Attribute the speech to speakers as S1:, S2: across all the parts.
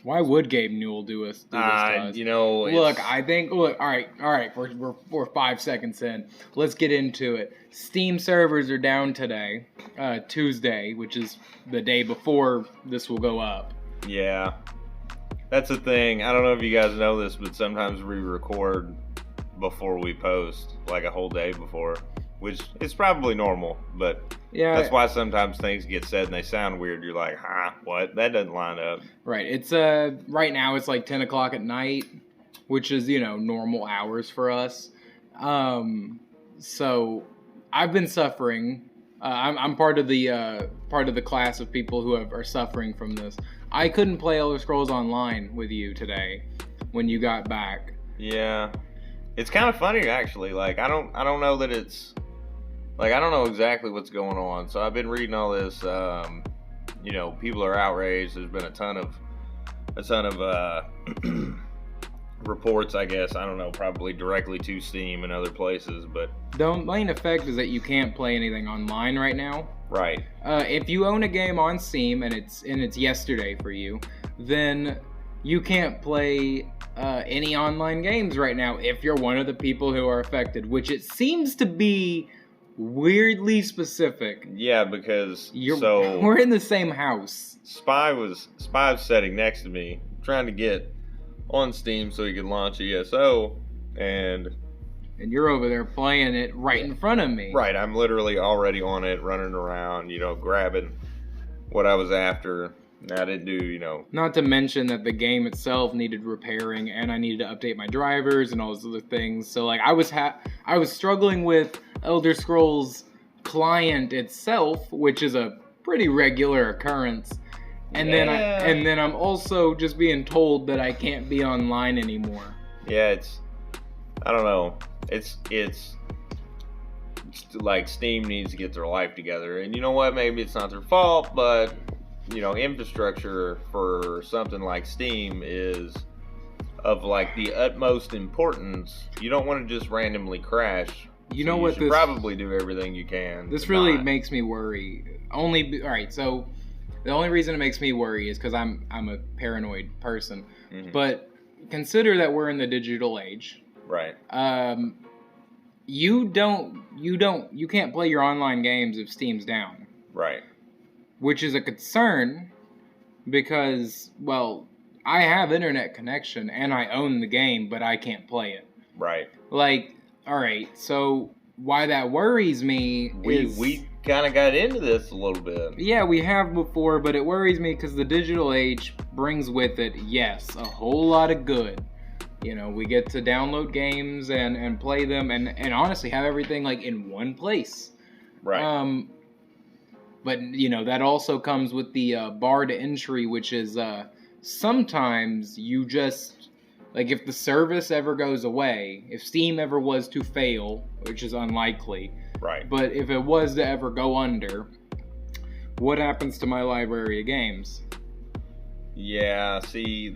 S1: Why would Gabe Newell do this to us?
S2: Look,
S1: all right. We're 5 seconds in. Let's get into it. Steam servers are down today, Tuesday, which is the day before this will go up.
S2: Yeah, that's the thing. I don't know if you guys know this, but sometimes we record before we post, like a whole day before, which is probably normal, but that's why sometimes things get said and they sound weird. You're like, what? That doesn't line up.
S1: Right. It's right now it's like 10 o'clock at night, which is, normal hours for us. So I've been suffering. I'm part of the class of people who are suffering from this. I couldn't play Elder Scrolls Online with you today when you got back.
S2: Yeah. It's kind of funny, actually. Like, I don't know that it's... Like, I don't know exactly what's going on. So I've been reading all this, people are outraged. There's been a ton of reports, I guess. I don't know, probably directly to Steam and other places, but...
S1: The main effect is that you can't play anything online right now.
S2: Right.
S1: If you own a game on Steam and it's yesterday for you, then you can't play any online games right now if you're one of the people who are affected, which it seems to be weirdly specific.
S2: Yeah, because
S1: we're in the same house.
S2: Spy was sitting next to me, trying to get on Steam so he could launch ESO, and
S1: you're over there playing it right in front of me.
S2: Right, I'm literally already on it, running around, grabbing what I was after. I didn't do,
S1: Not to mention that the game itself needed repairing, and I needed to update my drivers and all those other things. So, like, I was struggling with Elder Scrolls client itself, which is a pretty regular occurrence. And then I'm also just being told that I can't be online anymore.
S2: Yeah, I don't know. It's like Steam needs to get their life together. And you know what? Maybe it's not their fault, but infrastructure for something like Steam is of like the utmost importance. You don't want to just randomly crash. You should probably do everything you can.
S1: This really makes me worry. All right, so the only reason it makes me worry is because I'm a paranoid person. Mm-hmm. But consider that we're in the digital age.
S2: Right.
S1: You can't play your online games if Steam's down.
S2: Right.
S1: Which is a concern because, well, I have internet connection and I own the game, but I can't play it.
S2: Right.
S1: Like, all right, so why that worries me is...
S2: We kind of got into this a little bit.
S1: Yeah, we have before, but it worries me because the digital age brings with it, yes, a whole lot of good. We get to download games and play them and honestly have everything like in one place.
S2: Right.
S1: But, that also comes with the bar to entry, which is sometimes you just, like if the service ever goes away, if Steam ever was to fail, which is unlikely.
S2: Right.
S1: But if it was to ever go under, what happens to my library of games?
S2: Yeah, see,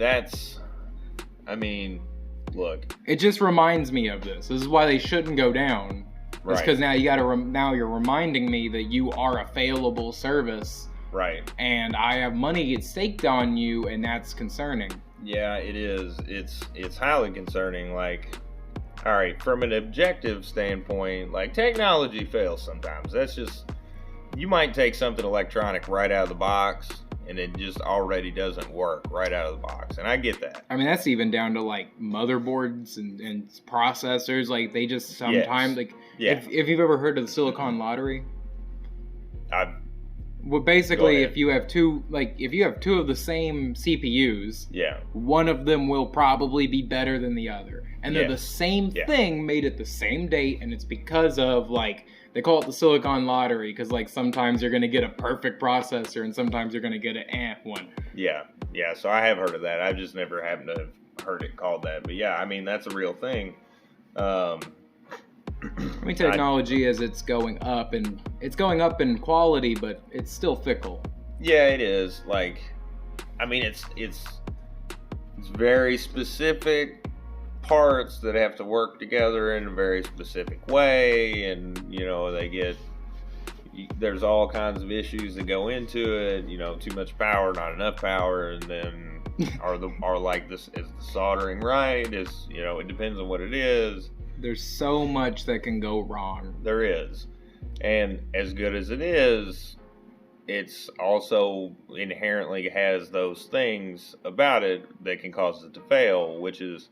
S2: look.
S1: It just reminds me of this. This is why they shouldn't go down. It's because now you're reminding me that you are a failable service.
S2: Right.
S1: And I have money staked on you, and that's concerning.
S2: Yeah, it is. It's highly concerning. Like, all right, from an objective standpoint, like technology fails sometimes. That's just, you might take something electronic right out of the box, and it just already doesn't work right out of the box. And I get that.
S1: I mean, that's even down to like motherboards and processors. Like they just sometimes if you've ever heard of the Silicon Lottery. Well, basically, if you have two of the same CPUs, one of them will probably be better than the other, and they're the same thing made at the same date, and it's because of like they call it the Silicon Lottery because like sometimes you're gonna get a perfect processor and sometimes you're gonna get an one.
S2: Yeah. So I have heard of that. I've just never happened to have heard it called that, but yeah, I mean that's a real thing.
S1: I mean, technology as it's going up in quality, but it's still fickle.
S2: Yeah, it is. Like, I mean, it's very specific parts that have to work together in a very specific way, and there's all kinds of issues that go into it. Too much power, not enough power, and then Are like this, is the soldering right? Is, it depends on what it is.
S1: There's so much that can go wrong.
S2: There is. And as good as it is, it's also inherently has those things about it that can cause it to fail, which is,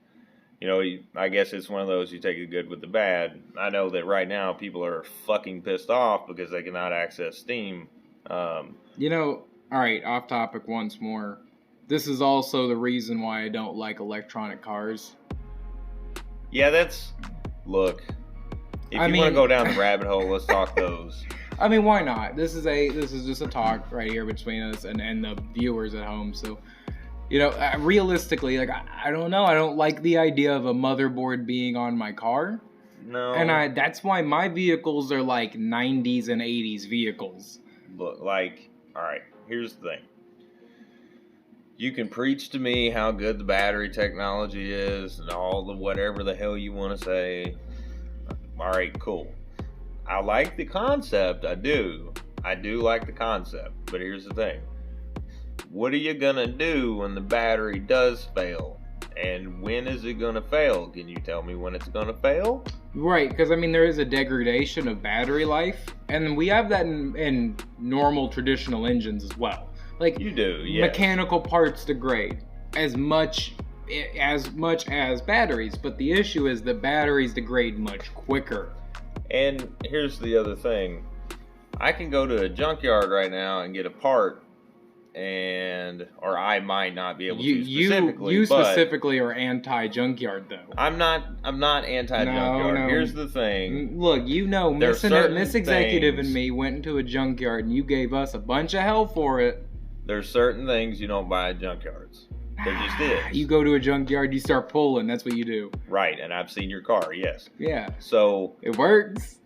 S2: I guess it's one of those, you take the good with the bad. I know that right now people are fucking pissed off because they cannot access Steam.
S1: All right, off topic once more. This is also the reason why I don't like electronic cars.
S2: Yeah, look, if you want to go down the rabbit hole, let's talk those.
S1: I mean, why not? This is just a talk right here between us and the viewers at home. So, realistically, like, I don't know. I don't like the idea of a motherboard being on my car.
S2: No.
S1: And that's why my vehicles are like 90s and 80s vehicles.
S2: Look, like, all right, here's the thing. You can preach to me how good the battery technology is and all the whatever the hell you want to say. All right, cool. I like the concept. I do like the concept. But here's the thing. What are you going to do when the battery does fail? And when is it going to fail? Can you tell me when it's going to fail?
S1: Right, because, there is a degradation of battery life. And we have that in normal, traditional engines as well. Like,
S2: you do, yes.
S1: Mechanical parts degrade as much as batteries. But the issue is that batteries degrade much quicker.
S2: And here's the other thing. I can go to a junkyard right now and get a part, or I might not be able to specifically.
S1: You specifically are anti-junkyard, though.
S2: I'm not anti-junkyard.
S1: No.
S2: Here's the thing.
S1: Look, Miss Executive and me went into a junkyard, and you gave us a bunch of hell for it.
S2: There's certain things you don't buy at junkyards. There just is.
S1: You go to a junkyard, you start pulling. That's what you do.
S2: Right, and I've seen your car, yes.
S1: Yeah.
S2: So
S1: it works.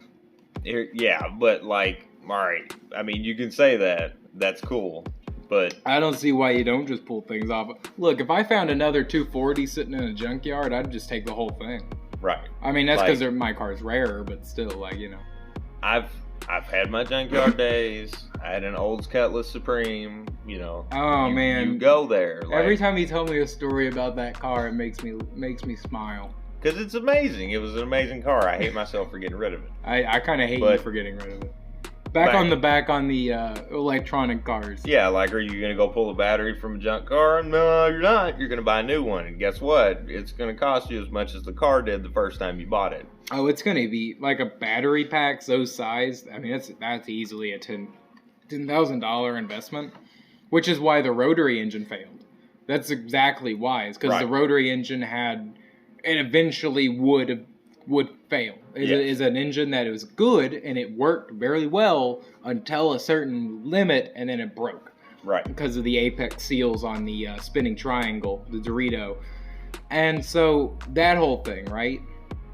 S2: Yeah, but like, all right. You can say that. That's cool. But
S1: I don't see why you don't just pull things off. Look, if I found another 240 sitting in a junkyard, I'd just take the whole thing.
S2: Right.
S1: That's because my car's rarer, but still,
S2: I've had my junkyard days. I had an Olds Cutlass Supreme.
S1: Oh man,
S2: you go there.
S1: Every time you tell me a story about that car, it makes me smile.
S2: Because it's amazing. It was an amazing car. I hate myself for getting rid of it.
S1: I kind of hate you for getting rid of it. Back on the electronic cars.
S2: Yeah, like, are you gonna go pull a battery from a junk car? No, you're not. You're gonna buy a new one, and guess what? It's gonna cost you as much as the car did the first time you bought it.
S1: Oh, it's gonna be like a battery pack so sized. That's easily a $10,000 investment, which is why the rotary engine failed. That's exactly why. It's because the rotary engine it eventually would fail. It is an engine that was good and it worked very well until a certain limit, and then it broke.
S2: Right.
S1: Because of the apex seals on the spinning triangle, the Dorito. And so that whole thing, right?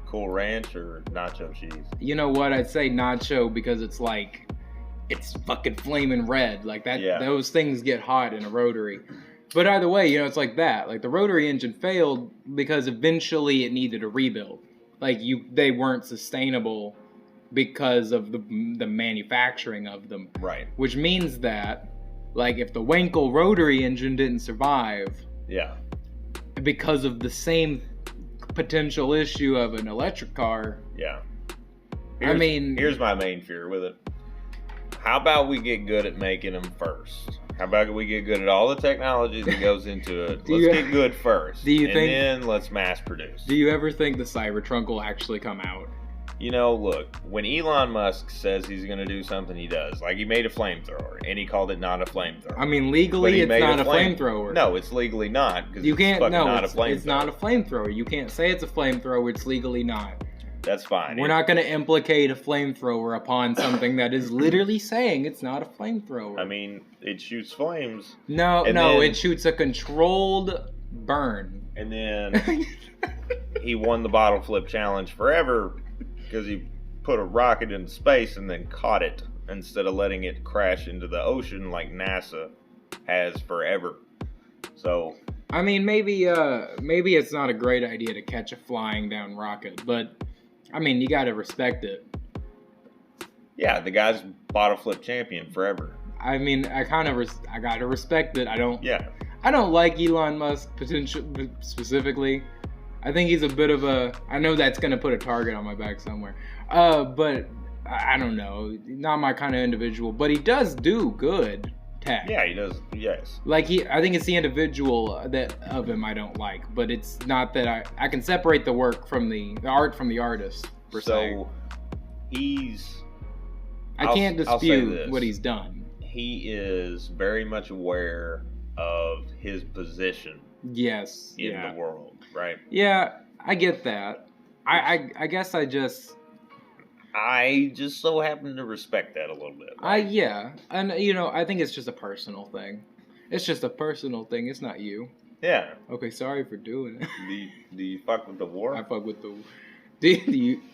S2: Cool Ranch or nacho cheese?
S1: You know what? I'd say nacho because it's fucking flaming red. Like that. Yeah. Those things get hot in a rotary. But either way, it's like that. Like the rotary engine failed because eventually it needed a rebuild. They weren't sustainable because of the manufacturing of them.
S2: Right.
S1: Which means that, if the Wankel rotary engine didn't survive,
S2: yeah,
S1: because of the same potential issue of an electric car.
S2: Yeah.
S1: Here's
S2: my main fear with it. How about we get good at making them first? How about we get good at all the technology that goes into it? Get good first. Then let's mass produce.
S1: Do you ever think the Cybertruck will actually come out?
S2: Look, when Elon Musk says he's going to do something, he does. Like, he made a flamethrower, and he called it not a flamethrower.
S1: Legally, it's not a flamethrower.
S2: No, it's legally not, because
S1: it's
S2: not a flamethrower.
S1: It's not a flamethrower. You can't say it's a flamethrower. It's legally not.
S2: That's fine.
S1: We're not going to implicate a flamethrower upon something that is literally saying it's not a flamethrower.
S2: It shoots flames.
S1: No, it shoots a controlled burn.
S2: And then he won the bottle flip challenge forever because he put a rocket into space and then caught it instead of letting it crash into the ocean like NASA has forever. So
S1: maybe it's not a great idea to catch a flying down rocket, but you gotta respect it.
S2: Yeah, the guy's bottle flip champion forever.
S1: I gotta respect it.
S2: Yeah.
S1: I don't like Elon Musk specifically. I think he's a bit of a. I know that's gonna put a target on my back somewhere. But I don't know. Not my kind of individual. But he does do good tech.
S2: Yeah, he does. Yes.
S1: Like I think it's the individual that of him I don't like. But it's not that I can separate the work from the art from the artist.
S2: So
S1: I can't dispute what he's done.
S2: He is very much aware of his position.
S1: Yes.
S2: In the world, right?
S1: Yeah, I get that. I guess I just
S2: so happen to respect that a little bit.
S1: Right? And I think it's just a personal thing. It's just a personal thing. It's not you.
S2: Yeah.
S1: Okay, sorry for doing it.
S2: Do you fuck with the war?
S1: I fuck with the.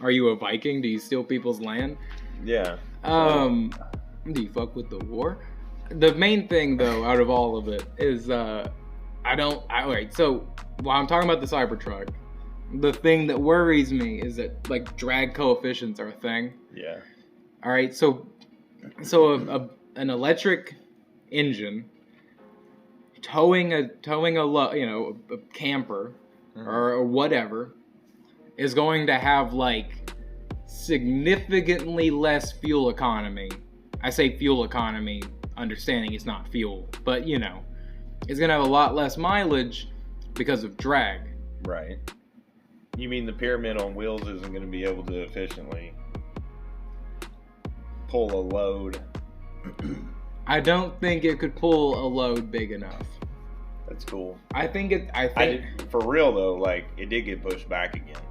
S1: Are you a Viking? Do you steal people's land?
S2: Yeah.
S1: Do you fuck with the war? The main thing, though, out of all of it is alright, so while I'm talking about the Cybertruck, the thing that worries me is that like drag coefficients are a thing.
S2: Yeah.
S1: Alright, so an electric engine towing a camper or whatever is going to have like significantly less fuel economy. I say fuel economy, understanding it's not fuel, but it's gonna have a lot less mileage because of drag.
S2: Right. You mean the pyramid on wheels isn't going to be able to efficiently pull a load?
S1: I don't think it could pull a load big enough.
S2: That's cool.
S1: For
S2: real though, like it did get pushed back again.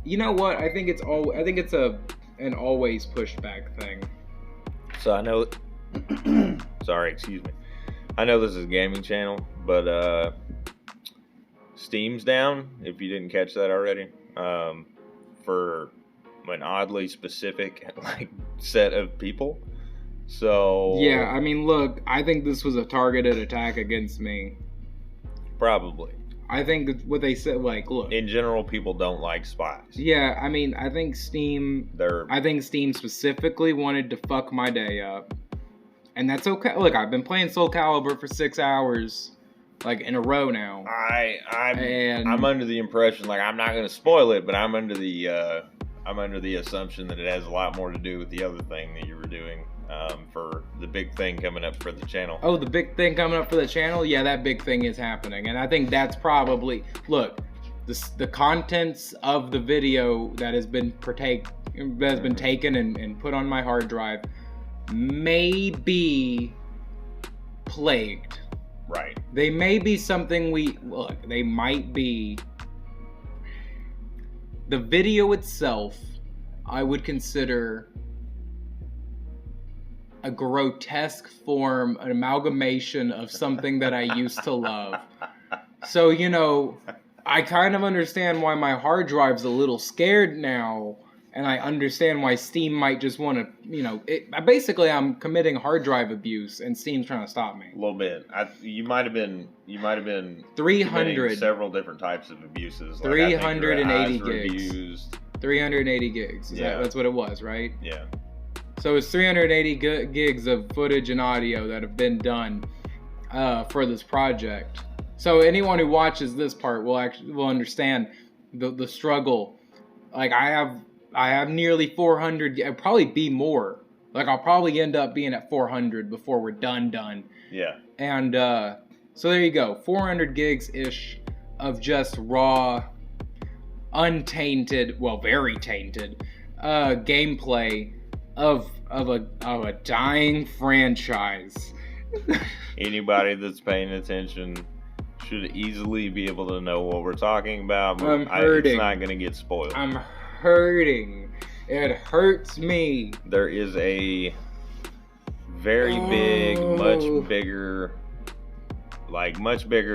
S1: You know what? I think it's an always pushed back thing.
S2: So I know. Sorry, excuse me. I know this is a gaming channel, but Steam's down. If you didn't catch that already, for an oddly specific set of people. So
S1: yeah, I mean, look, I think this was a targeted attack against me.
S2: Probably.
S1: I think what they said, look.
S2: In general, people don't like spies.
S1: Yeah, I mean, I think Steam specifically wanted to fuck my day up. And that's okay. Look, I've been playing Soul Calibur for 6 hours, in a row now.
S2: I'm under the impression, I'm not going to spoil it, but I'm under the assumption that it has a lot more to do with the other thing that you were doing for the big thing coming up for the channel. Oh,
S1: the big thing coming up for the channel? Yeah, that big thing is happening, and I think that's probably the contents of the video that has been taken and put on my hard drive may be plagued.
S2: Right.
S1: They may be something they might be. The video itself, I would consider a grotesque form, an amalgamation of something that I used to love. So, I kind of understand why my hard drive's a little scared now. And I understand why Steam might just want to, basically I'm committing hard drive abuse, and Steam's trying to stop me.
S2: A little bit. You might have been
S1: 300
S2: several different types of abuses.
S1: 380 gigs. 380 gigs. That's what it was, right?
S2: Yeah.
S1: So it's 380 gigs of footage and audio that have been done for this project. So anyone who watches this part will understand the struggle. I have nearly 400. It'll probably be more. I'll probably end up being at 400 before we're done.
S2: Yeah.
S1: And so there you go. 400 gigs-ish of just raw, untainted, well, very tainted gameplay of a dying franchise.
S2: Anybody that's paying attention should easily be able to know what we're talking about. But
S1: I'm hurting.
S2: It's not going to get spoiled.
S1: I'm hurting. It hurts me.
S2: There is a very big, much bigger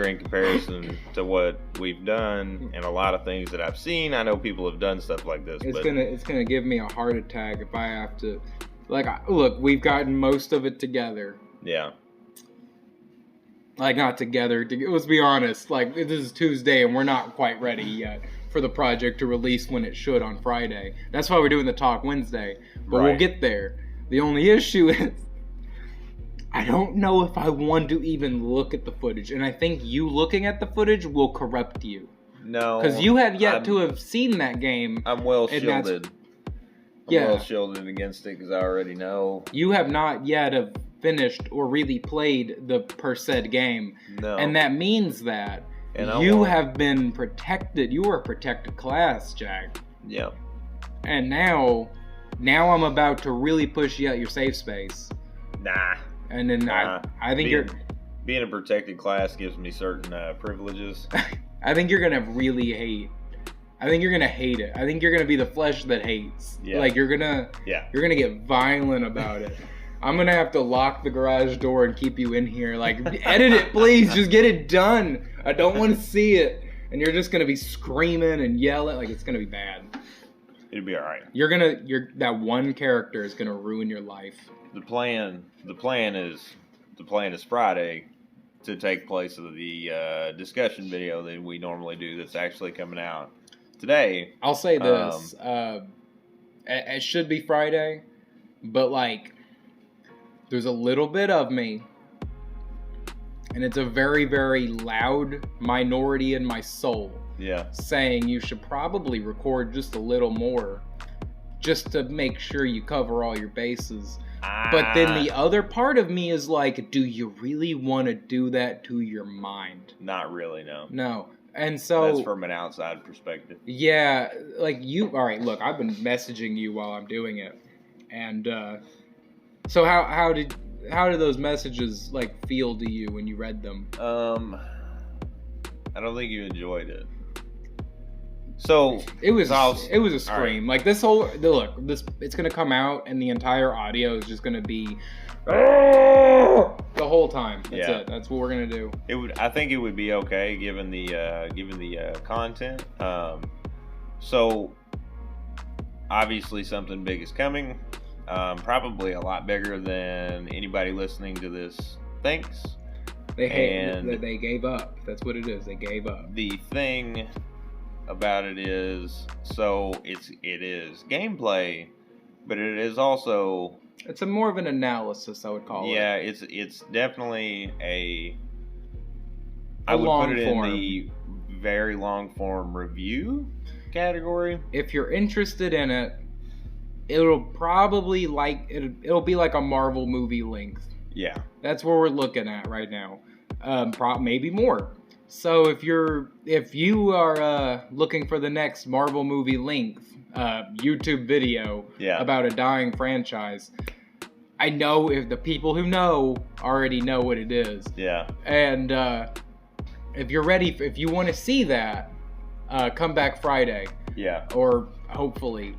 S2: in comparison to what we've done and a lot of things that I've seen. I know people have done stuff like this.
S1: It's gonna give me a heart attack if I have to. Look, we've gotten most of it together.
S2: Yeah.
S1: Not together. Let's be honest. This is Tuesday and we're not quite ready yet for the project to release when it should on Friday. That's why we're doing the talk Wednesday. But We'll get there. The only issue is I don't know if I want to even look at the footage, and I think you looking at the footage will corrupt you.
S2: No.
S1: Because you have yet to have seen that game.
S2: I'm well shielded. Well shielded against it because I already know.
S1: You have not yet have finished or really played the per said game.
S2: No.
S1: And that means that you have been protected. You are a protected class, Jack.
S2: Yeah.
S1: And now I'm about to really push you out your safe space.
S2: Nah.
S1: And then I think
S2: being a protected class gives me certain privileges.
S1: I think you're gonna really hate. I think you're gonna hate it. I think you're gonna be the flesh that hates.
S2: Yeah.
S1: Like you're gonna get violent about it. I'm gonna have to lock the garage door and keep you in here. Like, edit it, please. Just get it done. I don't want to see it. And you're just gonna be screaming and yelling. Like, it's gonna be bad.
S2: It'll be all right.
S1: That one character is gonna ruin your life. The plan
S2: is Friday to take place of the discussion video that we normally do. That's actually coming out today.
S1: I'll say this: it should be Friday, but like, there's a little bit of me, and it's a very, very loud minority in my soul.
S2: Yeah.
S1: Saying you should probably record just a little more, just to make sure you cover all your bases. But then the other part of me is like, do you really want to do that to your mind?
S2: Not really, no.
S1: No. And so...
S2: That's from an outside perspective.
S1: Yeah, like you... Alright, look, I've been messaging you while I'm doing it. And, so how did those messages, like, feel to you when you read them?
S2: I don't think you enjoyed it. So
S1: it was a scream. Right. Like this it's gonna come out and the entire audio is just gonna be the whole time. That's it. That's what we're gonna do.
S2: I think it would be okay given the content. So obviously something big is coming. Probably a lot bigger than anybody listening to this thinks.
S1: They gave up. That's what it is. They gave up.
S2: The thing about it is, so it is gameplay, but it is also...
S1: It's more of an analysis, I would call it.
S2: Yeah, it's definitely I would put it in the very long form review category.
S1: If you're interested in it, it'll probably it'll be like a Marvel movie length.
S2: Yeah.
S1: That's where we're looking at right now. Maybe more. So if you are looking for the next Marvel movie length YouTube video about a dying franchise, I know if the people who know already know what it is.
S2: Yeah.
S1: And if you're ready, if you want to see that, come back Friday.
S2: Yeah.
S1: Or hopefully,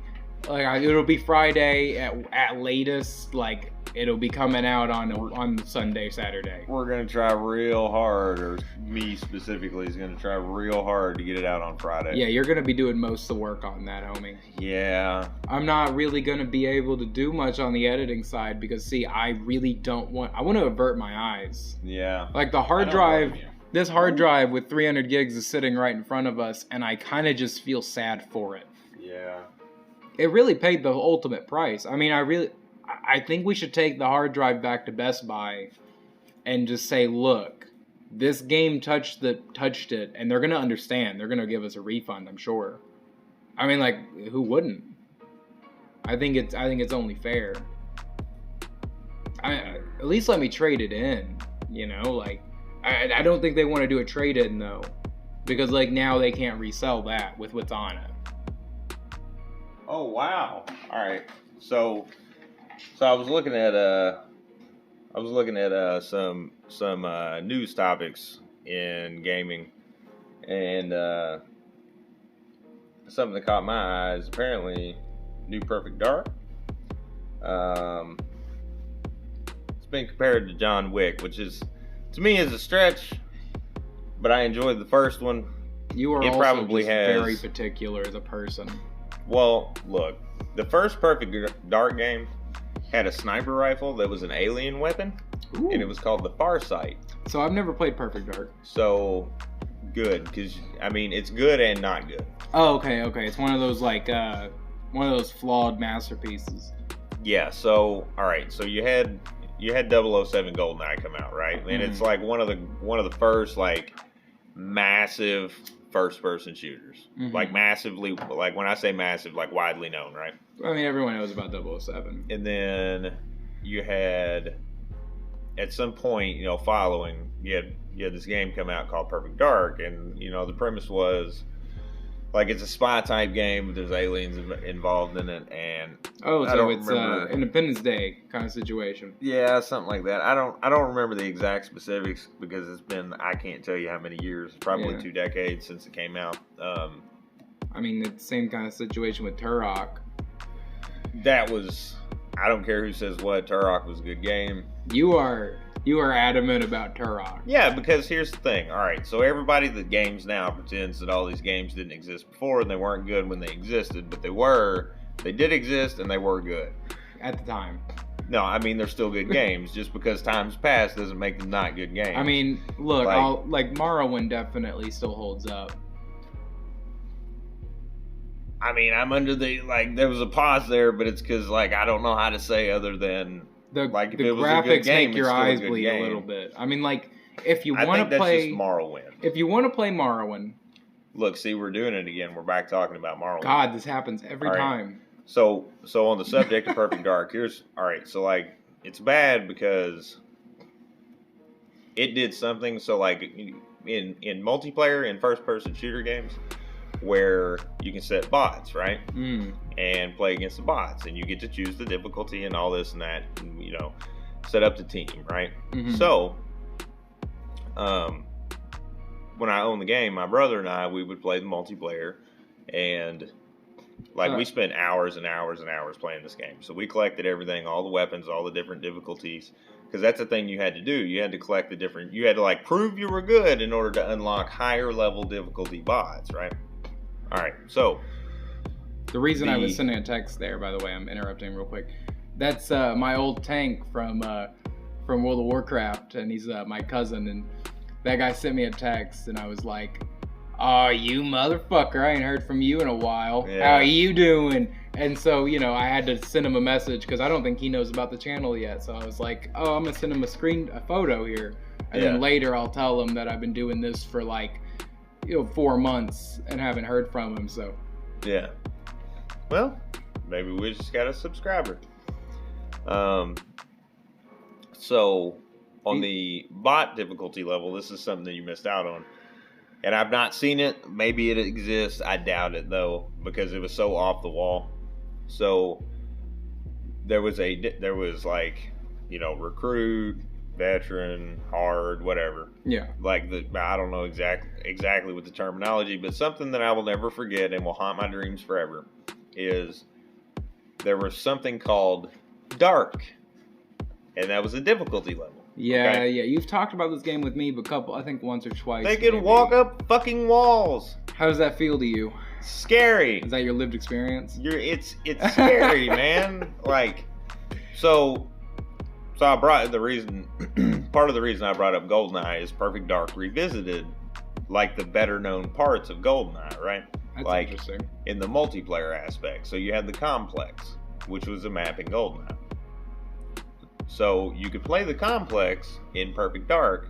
S1: like it'll be Friday at latest. Like it'll be coming out on Sunday, Saturday.
S2: We're gonna try real hard, or me specifically is gonna try real hard to get it out on Friday.
S1: Yeah, you're gonna be doing most of the work on that, homie.
S2: Yeah. I'm
S1: not really gonna be able to do much on the editing side because, see, I really don't want. I want to avert my eyes.
S2: Yeah.
S1: Like the hard drive. This hard drive with 300 gigs is sitting right in front of us, and I kind of just feel sad for it.
S2: Yeah.
S1: It really paid the ultimate price. I mean, I think we should take the hard drive back to Best Buy and just say, look, this game touched it, and they're going to understand. They're going to give us a refund, I'm sure. I mean, like, who wouldn't? I think it's only fair. At least let me trade it in, you know? Like, I don't think they want to do a trade-in, though. Because, like, now they can't resell that with what's on it.
S2: Oh, wow. All right. So I was looking at some news topics in gaming, and something that caught my eye is apparently New Perfect Dark. It's been compared to John Wick, which is, to me, is a stretch, but I enjoyed the first one.
S1: You are very particular as a person.
S2: Well, look, the first Perfect Dark game had a sniper rifle that was an alien weapon. Ooh. And it was called the Farsight.
S1: So I've never played Perfect Dark.
S2: So, good, because, I mean, it's good and not good.
S1: Oh, okay. It's one of those, like, one of those flawed masterpieces.
S2: Yeah, so, alright, so you had you had 007 GoldenEye come out, right? And it's like one of the first like massive first person shooters. Like massively, like when I say massive, like widely known, right?
S1: I mean, everyone knows about 007.
S2: And then you had, at some point, you know, following, you had this game come out called Perfect Dark, and you know the premise was like it's a spy type game, but there's aliens involved in it, and
S1: so it's Independence Day kind of situation.
S2: Yeah, something like that. I don't remember the exact specifics because it's been, I can't tell you how many years, probably 2 decades since it came out.
S1: I mean, it's the same kind of situation with Turok.
S2: That was, I don't care who says what, Turok was a good game.
S1: You are adamant about Turok.
S2: Yeah, because here's the thing. All right, so everybody that games now pretends that all these games didn't exist before and they weren't good when they existed, but they were. They did exist and they were good.
S1: At the time.
S2: No, I mean, they're still good games. Just because time's passed doesn't make them not good games.
S1: I mean, look, like Morrowind definitely still holds up.
S2: I mean, I'm under the, like, there was a pause there, but it's because, like, I don't know how to say other than, like, if it was a good game,
S1: make your eyes bleed a little bit. I mean, like, if you want to play...
S2: that's just Morrowind.
S1: If you want to play Morrowind...
S2: Look, see, we're doing it again. We're back talking about Morrowind.
S1: God, this happens every time.
S2: So on the subject of Perfect Dark, so, like, it's bad because it did something, so, like, in multiplayer, in first-person shooter games... where you can set bots, right? And play against the bots, and you get to choose the difficulty and all this and that, and, you know, set up the team, right? So, when I owned the game, my brother and I, we would play the multiplayer, and like we spent hours and hours and hours playing this game. So we collected everything, all the weapons, all the different difficulties, because that's the thing you had to do. You had to collect you had to like prove you were good in order to unlock higher level difficulty bots, right? All right, so
S1: the reason I was sending a text there, by the way, I'm interrupting real quick. That's my old tank from World of Warcraft, and he's my cousin. And that guy sent me a text, and I was like, "Oh, you motherfucker! I ain't heard from you in a while. Yeah. How you doing?" And so, you know, I had to send him a message because I don't think he knows about the channel yet. So I was like, "Oh, I'm gonna send him a photo here, and then later I'll tell him that I've been doing this for like." 4 months and haven't heard from him, so.
S2: Yeah. Well, maybe we just got a subscriber. So, on the bot difficulty level, this is something that you missed out on. And I've not seen it. Maybe it exists. I doubt it, though, because it was so off the wall. So, there was like, you know, recruit, veteran, hard, whatever.
S1: Yeah.
S2: Like I don't know exactly with the terminology, but something that I will never forget and will haunt my dreams forever is there was something called Dark, and that was a difficulty level.
S1: Yeah, okay? Yeah. You've talked about this game with me, but I think once or twice.
S2: They can walk up fucking walls.
S1: How does that feel to you?
S2: Scary.
S1: Is that your lived experience?
S2: It's scary, man. Like, so I brought part of the reason I brought up GoldenEye is Perfect Dark revisited like the better known parts of GoldenEye, right?
S1: That's
S2: like
S1: interesting.
S2: In the multiplayer aspect. So you had the complex, which was a map in GoldenEye. So you could play the complex in Perfect Dark,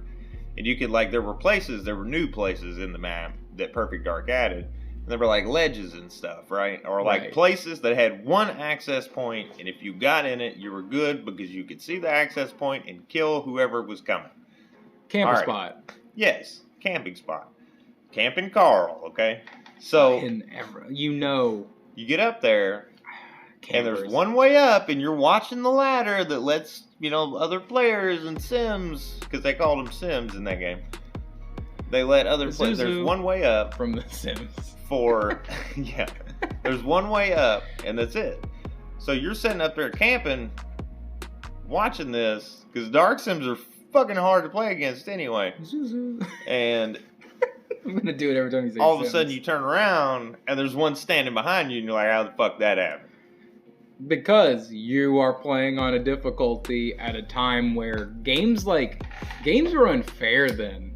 S2: and you could there were new places in the map that Perfect Dark added. There were like ledges and stuff, right? Or like places that had one access point, and if you got in it, you were good because you could see the access point and kill whoever was coming.
S1: Camping spot.
S2: Yes, camping spot. Camping Carl, okay? So,
S1: you
S2: get up there,
S1: Campers.
S2: And there's one way up, and you're watching the ladder that lets, other players and Sims, because they called them Sims in that game. They let other players, there's one way up.
S1: From the Sims.
S2: There's one way up, and that's it. So you're sitting up there camping, watching this, because Dark Sims are fucking hard to play against anyway. And
S1: I'm going to do it every time you say
S2: all of a sudden you turn around, and there's one standing behind you, and you're like, how the fuck that happened?
S1: Because you are playing on a difficulty at a time where games were unfair then.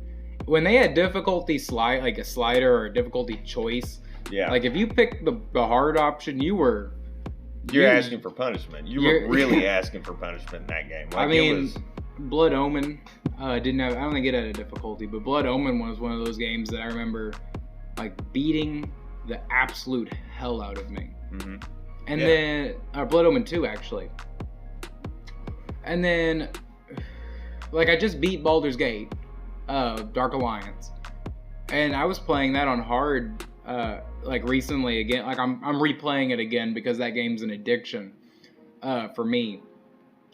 S1: When they had difficulty like a slider or a difficulty choice, like if you picked the hard option, you were
S2: You're asking for punishment. You were really asking for punishment in that game. Like,
S1: I mean, Blood Omen didn't have. I don't think it had a difficulty, but Blood Omen was one of those games that I remember like beating the absolute hell out of me. Mm-hmm. And then Blood Omen 2 actually. And then like I just beat Baldur's Gate, Dark Alliance, and I was playing that on hard. Like recently again, like I'm replaying it again because that game's an addiction for me.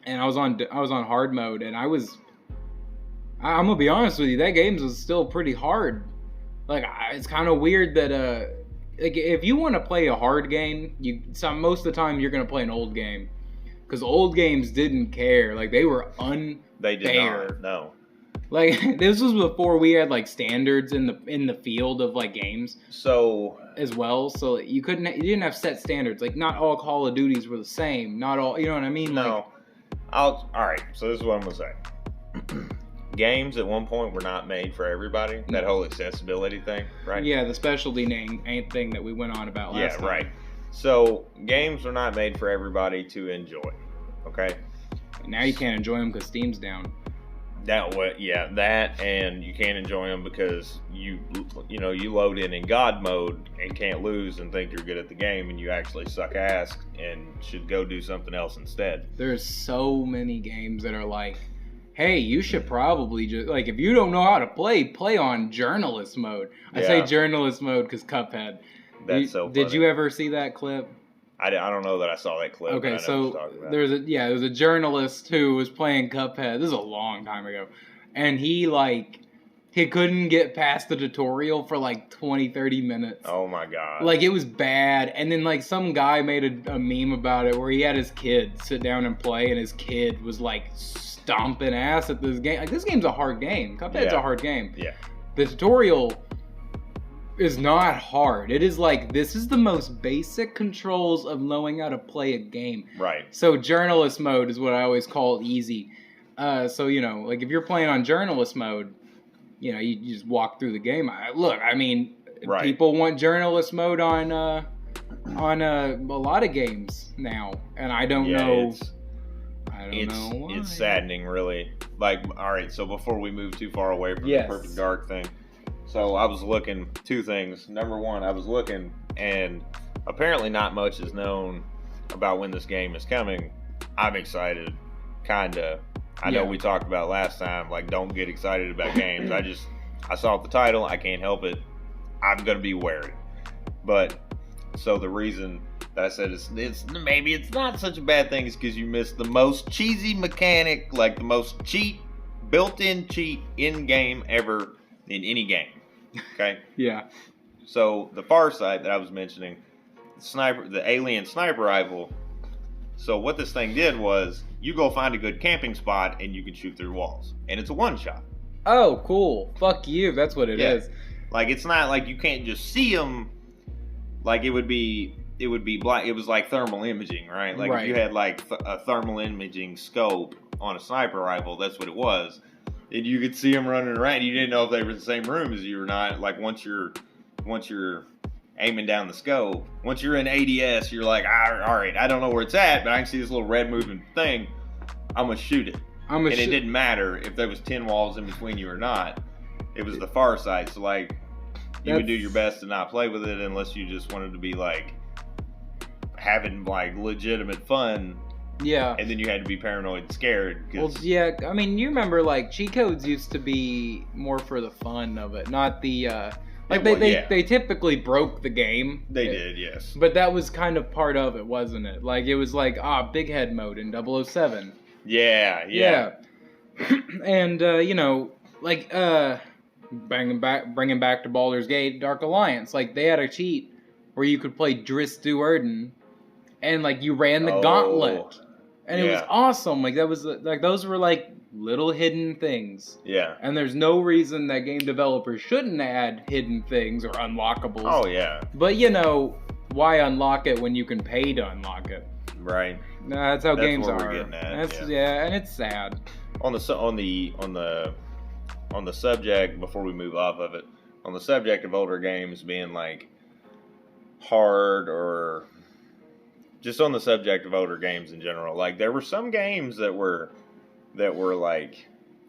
S1: And I was on hard mode, and I'm gonna be honest with you, that game was still pretty hard. Like it's kind of weird that like if you want to play a hard game, most of the time you're gonna play an old game, because old games didn't care. Like they were unfair.
S2: They did not. No.
S1: Like this was before we had like standards in the field of like games.
S2: So
S1: as well, so you didn't have set standards. Like not all Call of Duties were the same. Not all, you know what I mean?
S2: No.
S1: Like,
S2: all right. So this is what I'm gonna say. Games at one point were not made for everybody. That whole accessibility thing, right?
S1: Yeah, the specialty name thing that we went on about last time.
S2: Yeah, right. So games are not made for everybody to enjoy. Okay.
S1: Now you can't enjoy them because Steam's down.
S2: That and you can't enjoy them because you load in God mode and can't lose and think you're good at the game, and you actually suck ass and should go do something else instead.
S1: There's so many games that are like, hey, you should probably just, like, if you don't know how to play on journalist mode. I say journalist mode because Cuphead.
S2: That's so funny.
S1: Did you ever see that clip?
S2: I don't know that I saw that clip.
S1: Okay, so there was a journalist who was playing Cuphead. This is a long time ago. And he couldn't get past the tutorial for like 20, 30 minutes.
S2: Oh my god.
S1: Like it was bad. And then like some guy made a meme about it where he had his kid sit down and play, and his kid was like stomping ass at this game. Like this game's a hard game. Cuphead's a hard game.
S2: Yeah.
S1: The tutorial is not hard. It is like, this is the most basic controls of knowing how to play a game.
S2: Right.
S1: So journalist mode is what I always call easy. So, like if you're playing on journalist mode, you just walk through the game. People want journalist mode on a lot of games now, and I don't know. I don't know why.
S2: It's saddening, really. Like, all right, so before we move too far away from the Perfect Dark thing, so I was looking, two things. Number one, I was looking, and apparently not much is known about when this game is coming. I'm excited, kinda. I know we talked about last time, like, don't get excited about games. I saw the title, I can't help it. I'm gonna be wary. But, so the reason that I said maybe it's not such a bad thing is because you missed the most cheesy mechanic, like the most built-in cheat in-game ever in any game. Okay?
S1: Yeah.
S2: So the Far Side that I was mentioning, the alien sniper rifle. So what this thing did was, you go find a good camping spot and you can shoot through walls, and it's a one-shot.
S1: Oh, cool! Fuck you. That's what it is.
S2: Like it's not like you can't just see them. Like it would be black. It was like thermal imaging, right? Like if you had like a thermal imaging scope on a sniper rifle, that's what it was. And you could see them running around. You didn't know if they were in the same room as you or not. Like once you're aiming down the scope, once you're in ADS, you're like, all right, I don't know where it's at, but I can see this little red moving thing. I'm gonna shoot it. It didn't matter if there was 10 walls in between you or not. It was the Far Side. So like, you would do your best to not play with it unless you just wanted to be like having like legitimate fun.
S1: Yeah.
S2: And then you had to be paranoid and scared.
S1: Well, yeah, I mean, you remember, like, cheat codes used to be more for the fun of it, not the, they typically broke the game.
S2: They did, yes.
S1: But that was kind of part of it, wasn't it? Like, it was like, big head mode in 007.
S2: Yeah.
S1: And, bringing back to Baldur's Gate, Dark Alliance, like, they had a cheat where you could play Driss Duerden, and, like, you ran the gauntlet. And it was awesome. Like, that was, like, those were, like, little hidden things.
S2: Yeah.
S1: And there's no reason that game developers shouldn't add hidden things or unlockables.
S2: Oh, yeah.
S1: But, why unlock it when you can pay to unlock it?
S2: Right.
S1: That's how games are.
S2: That's what we're getting at.
S1: And it's sad.
S2: On the subject, before we move off of it, on the subject of older games being, like, hard or just on the subject of older games in general, like there were some games that were like,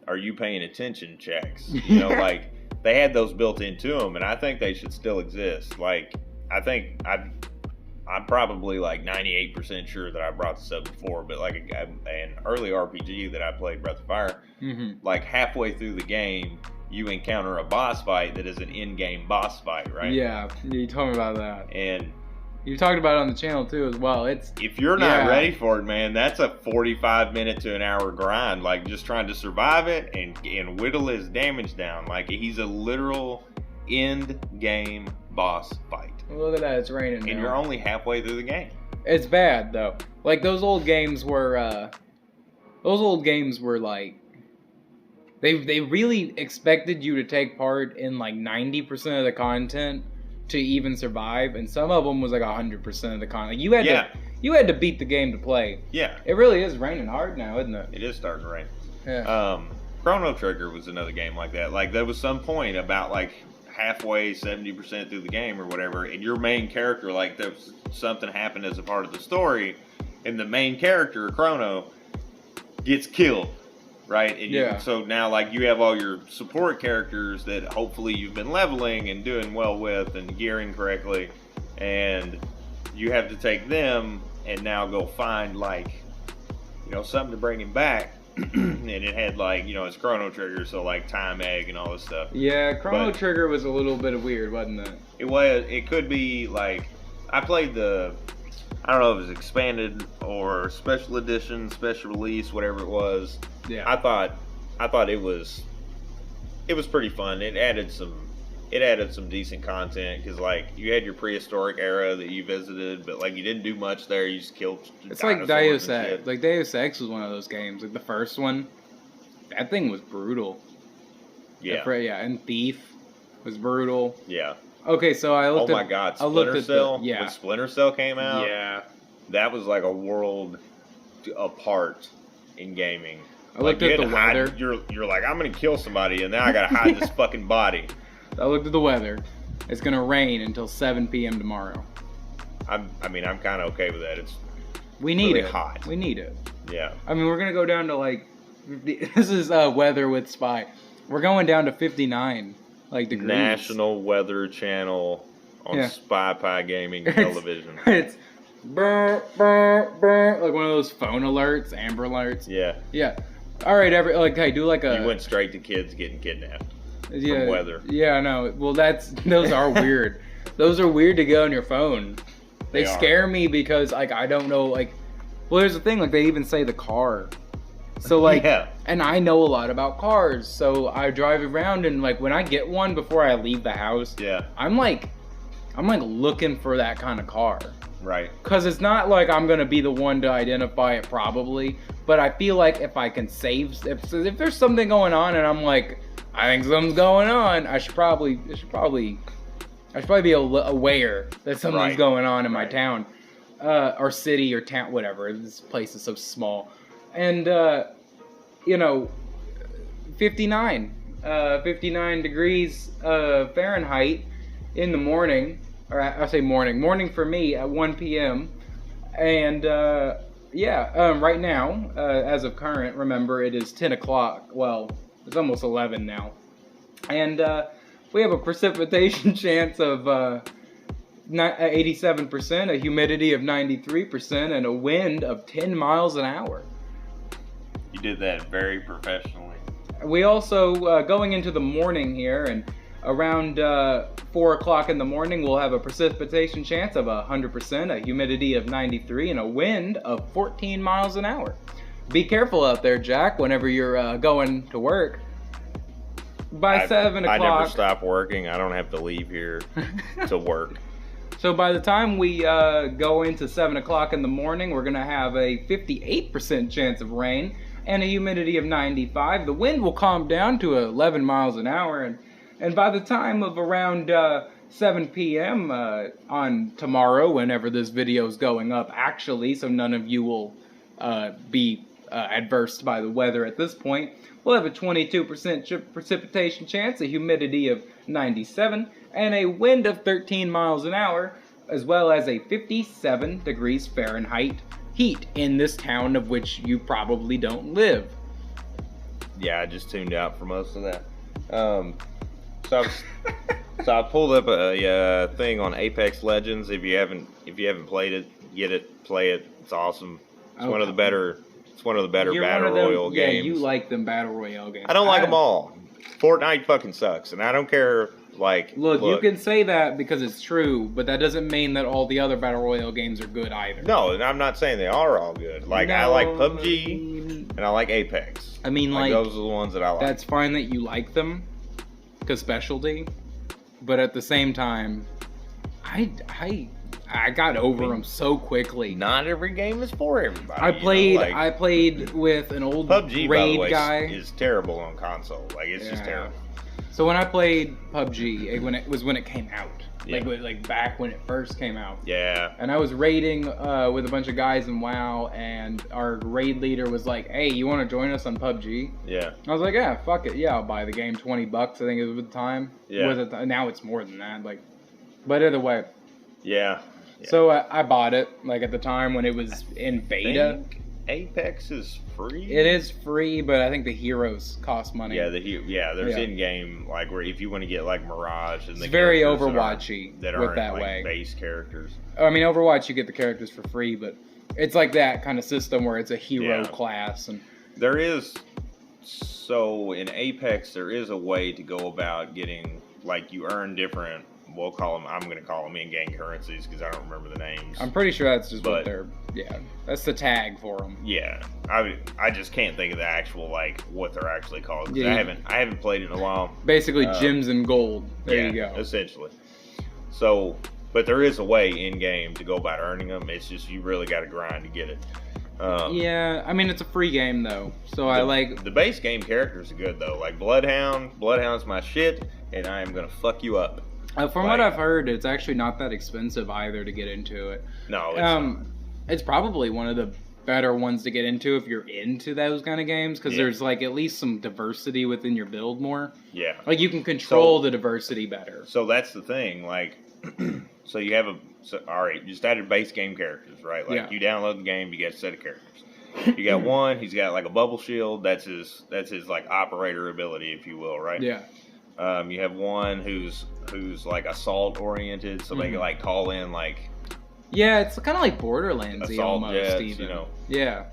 S2: are you paying attention checks? You know, like they had those built into them, and I think they should still exist. Like I think I'm probably like 98% sure that I brought this up before, but like an early RPG that I played, Breath of Fire, like halfway through the game, you encounter a boss fight that is an in-game boss fight, right?
S1: Yeah, you told me about that.
S2: And
S1: you talked about it on the channel too as well.
S2: If you're not ready for it, man, that's a 45 minute to an hour grind, like just trying to survive it and whittle his damage down. Like he's a literal end game boss fight.
S1: Look at that, it's raining.
S2: And you're only halfway through the game.
S1: It's bad though. Like those old games were like they really expected you to take part in like 90% of the content to even survive, and some of them was like 100% of the content. Like you had to beat the game to play. Yeah. It really is raining hard now, isn't it?
S2: It is starting to rain.
S1: Yeah.
S2: Chrono Trigger was another game like that. Like there was some point about like halfway, 70% through the game or whatever, and your main character, like there was something happened as a part of the story, and the main character, Chrono, gets killed, right? And so now like you have all your support characters that hopefully you've been leveling and doing well with and gearing correctly, and you have to take them and now go find like, you know, something to bring him back. And it had like, you know, it's Chrono Trigger, so like time egg and all this stuff.
S1: Yeah, Chrono Trigger was a little bit weird, wasn't it?
S2: It was. It could be like, I played the, I don't know if it was expanded or special edition, special release, whatever it was.
S1: Yeah.
S2: I thought it was pretty fun. It added some decent content because like you had your prehistoric era that you visited, but like you didn't do much there. You just killed.
S1: It's like Deus Ex. Like Deus Ex was one of those games. Like the first one, that thing was brutal.
S2: Yeah.
S1: And Thief was brutal.
S2: Yeah.
S1: Okay, so I looked.
S2: Oh my God, Splinter Cell. When Splinter Cell came out, that was like a world apart in gaming.
S1: I looked at the weather.
S2: You're like, I'm gonna kill somebody, and then I gotta hide this fucking body.
S1: I looked at the weather. It's gonna rain until 7 p.m. tomorrow.
S2: I mean, I'm kind of okay with that. It's
S1: really
S2: hot.
S1: We need it.
S2: Yeah.
S1: I mean, we're gonna go down to like. This is weather with Spy. We're going down to 59 degrees.
S2: National Weather Channel on Spy Pie Gaming television.
S1: It's burr, burr, burr, like one of those phone alerts, Amber alerts.
S2: Yeah.
S1: Yeah. All right, hey, do like a.
S2: You went straight to kids getting kidnapped. From weather.
S1: Yeah, no. Well, those are weird. Those are weird to get on your phone. They scare me because like I don't know like. Well, here's the thing. Like they even say the car. So like, and I know a lot about cars. So I drive around and like when I get one before I leave the house.
S2: Yeah.
S1: I'm like looking for that kind of car.
S2: Right.
S1: Because it's not like I'm gonna be the one to identify it probably, but I feel like if I can save, if there's something going on and I'm like. I think something's going on. I should probably be aware that something's going on in my town, or city or town, whatever. This place is so small, and 59 degrees Fahrenheit in the morning, or I say morning for me at 1 p.m. And right now, as of current, remember it is 10 o'clock. Well. It's almost 11 now. And we have a precipitation chance of 87%, a humidity of 93%, and a wind of 10 miles an hour.
S2: You did that very professionally.
S1: We also, going into the morning here, and around 4 o'clock in the morning, we'll have a precipitation chance of 100%, a humidity of 93%, and a wind of 14 miles an hour. Be careful out there, Jack, whenever you're going to work. By 7 o'clock...
S2: I never stop working. I don't have to leave here to work.
S1: So by the time we go into 7 o'clock in the morning, we're going to have a 58% chance of rain and a humidity of 95%. The wind will calm down to 11 miles an hour. And by the time of around 7 p.m. On tomorrow, whenever this video is going up, actually, so none of you will be... adverse by the weather at this point. We'll have a 22% precipitation chance, a humidity of 97%, and a wind of 13 miles an hour. as well as a 57 degrees Fahrenheit heat in this town of which you probably don't live.
S2: Yeah, I just tuned out for most of that. So I pulled up a thing on Apex Legends. If you haven't played it, get it, play it. It's awesome. It's one of the better. It's one of the better battle royale games.
S1: Yeah, you like them battle royale games.
S2: I don't like them all. Fortnite fucking sucks, and I don't care.
S1: Look, you can say that because it's true, but that doesn't mean that all the other battle royale games are good either.
S2: No, and I'm not saying they are all good. I like PUBG and I like Apex.
S1: I mean,
S2: those are the ones that I like.
S1: That's fine that you like them, because specialty. But at the same time, I got over them so quickly.
S2: Not every game is for everybody.
S1: I played with an old
S2: PUBG,
S1: raid
S2: by the way,
S1: guy.
S2: Is terrible on console. It's just terrible.
S1: So when I played PUBG, when it came out, like back when it first came out.
S2: Yeah.
S1: And I was raiding with a bunch of guys in WoW, and our raid leader was like, "Hey, you want to join us on PUBG?"
S2: Yeah.
S1: I was like, "Yeah, fuck it, yeah, I'll buy the game. $20, I think it was at the time.
S2: Yeah.
S1: Now it's more than that. But either way.
S2: Yeah.
S1: So I bought it at the time when it was in beta.
S2: Apex is free.
S1: It is free, but I think the heroes cost money.
S2: Yeah, there's in-game where if you want to get Mirage and
S1: it's very Overwatchy
S2: that
S1: with
S2: aren't
S1: that way.
S2: Base characters.
S1: I mean, Overwatch you get the characters for free, but it's like that kind of system where it's a hero class and
S2: there is. So in Apex, there is a way to go about getting you earn different. I'm going to call them in-game currencies because I don't remember the names.
S1: I'm pretty sure that's just what they're. Yeah, that's the tag for them.
S2: Yeah, I just can't think of the actual what they're actually called. Yeah, I haven't played it in a while.
S1: Basically, gems and gold. There you go.
S2: Essentially. So, but there is a way in-game to go about earning them. It's just you really got to grind to get it.
S1: Yeah, I mean it's a free game though, so I like
S2: the base game characters are good though. Bloodhound's my shit, and I am gonna fuck you up.
S1: From what I've heard, it's actually not that expensive either to get into it.
S2: No, it's not.
S1: It's probably one of the better ones to get into if you're into those kind of games, because there's at least some diversity within your build more.
S2: Yeah.
S1: You can control the diversity better.
S2: So that's the thing, so you have alright, you just added base game characters, right? You download the game, you get a set of characters. You got one, he's got a bubble shield, that's his operator ability, if you will, right?
S1: Yeah.
S2: You have one who's assault oriented, so they can call in
S1: yeah, it's kind of like Borderlands-y
S2: assault
S1: almost,
S2: jets,
S1: even. Yeah.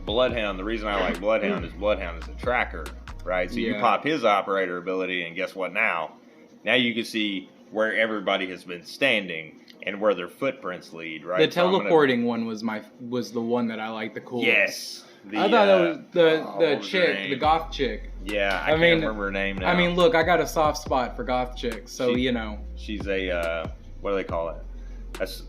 S2: Bloodhound. The reason I like Bloodhound is a tracker, right? So you pop his operator ability, and guess what? Now you can see where everybody has been standing and where their footprints lead, right?
S1: The teleporting one was the one that I liked the coolest.
S2: Yes.
S1: I thought that was the chick, the goth chick.
S2: Yeah, I can't remember her name now.
S1: I mean, look, I got a soft spot for goth chicks, so
S2: she's a what do they call it? That's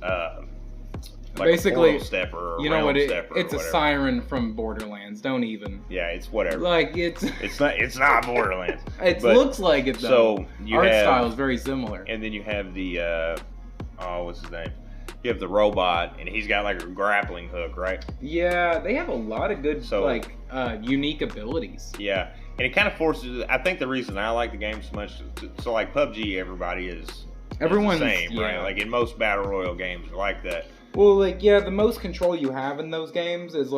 S1: basically
S2: a stepper. Or
S1: you know what?
S2: It's
S1: a siren from Borderlands. Don't even.
S2: Yeah, it's whatever.
S1: It's
S2: not Borderlands.
S1: It looks like it though.
S2: So
S1: art style is very similar.
S2: And then you have the what's his name? You have the robot, and he's got a grappling hook, right?
S1: Yeah, they have a lot of good unique abilities.
S2: Yeah, and it kind of forces. I think the reason I like the game so much, so PUBG, everyone's the same, right? In most battle royale games are like that.
S1: Well, the most control you have in those games is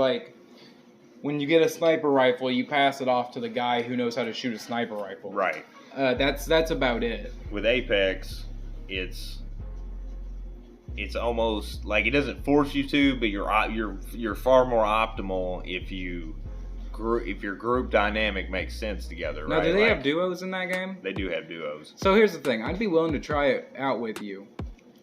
S1: when you get a sniper rifle, you pass it off to the guy who knows how to shoot a sniper rifle.
S2: Right.
S1: That's about it.
S2: With Apex, it's almost it doesn't force you to, but you're far more optimal if your group dynamic makes sense together, right?
S1: Now, do they have duos in that game?
S2: They do have duos.
S1: So here's the thing. I'd be willing to try it out with you.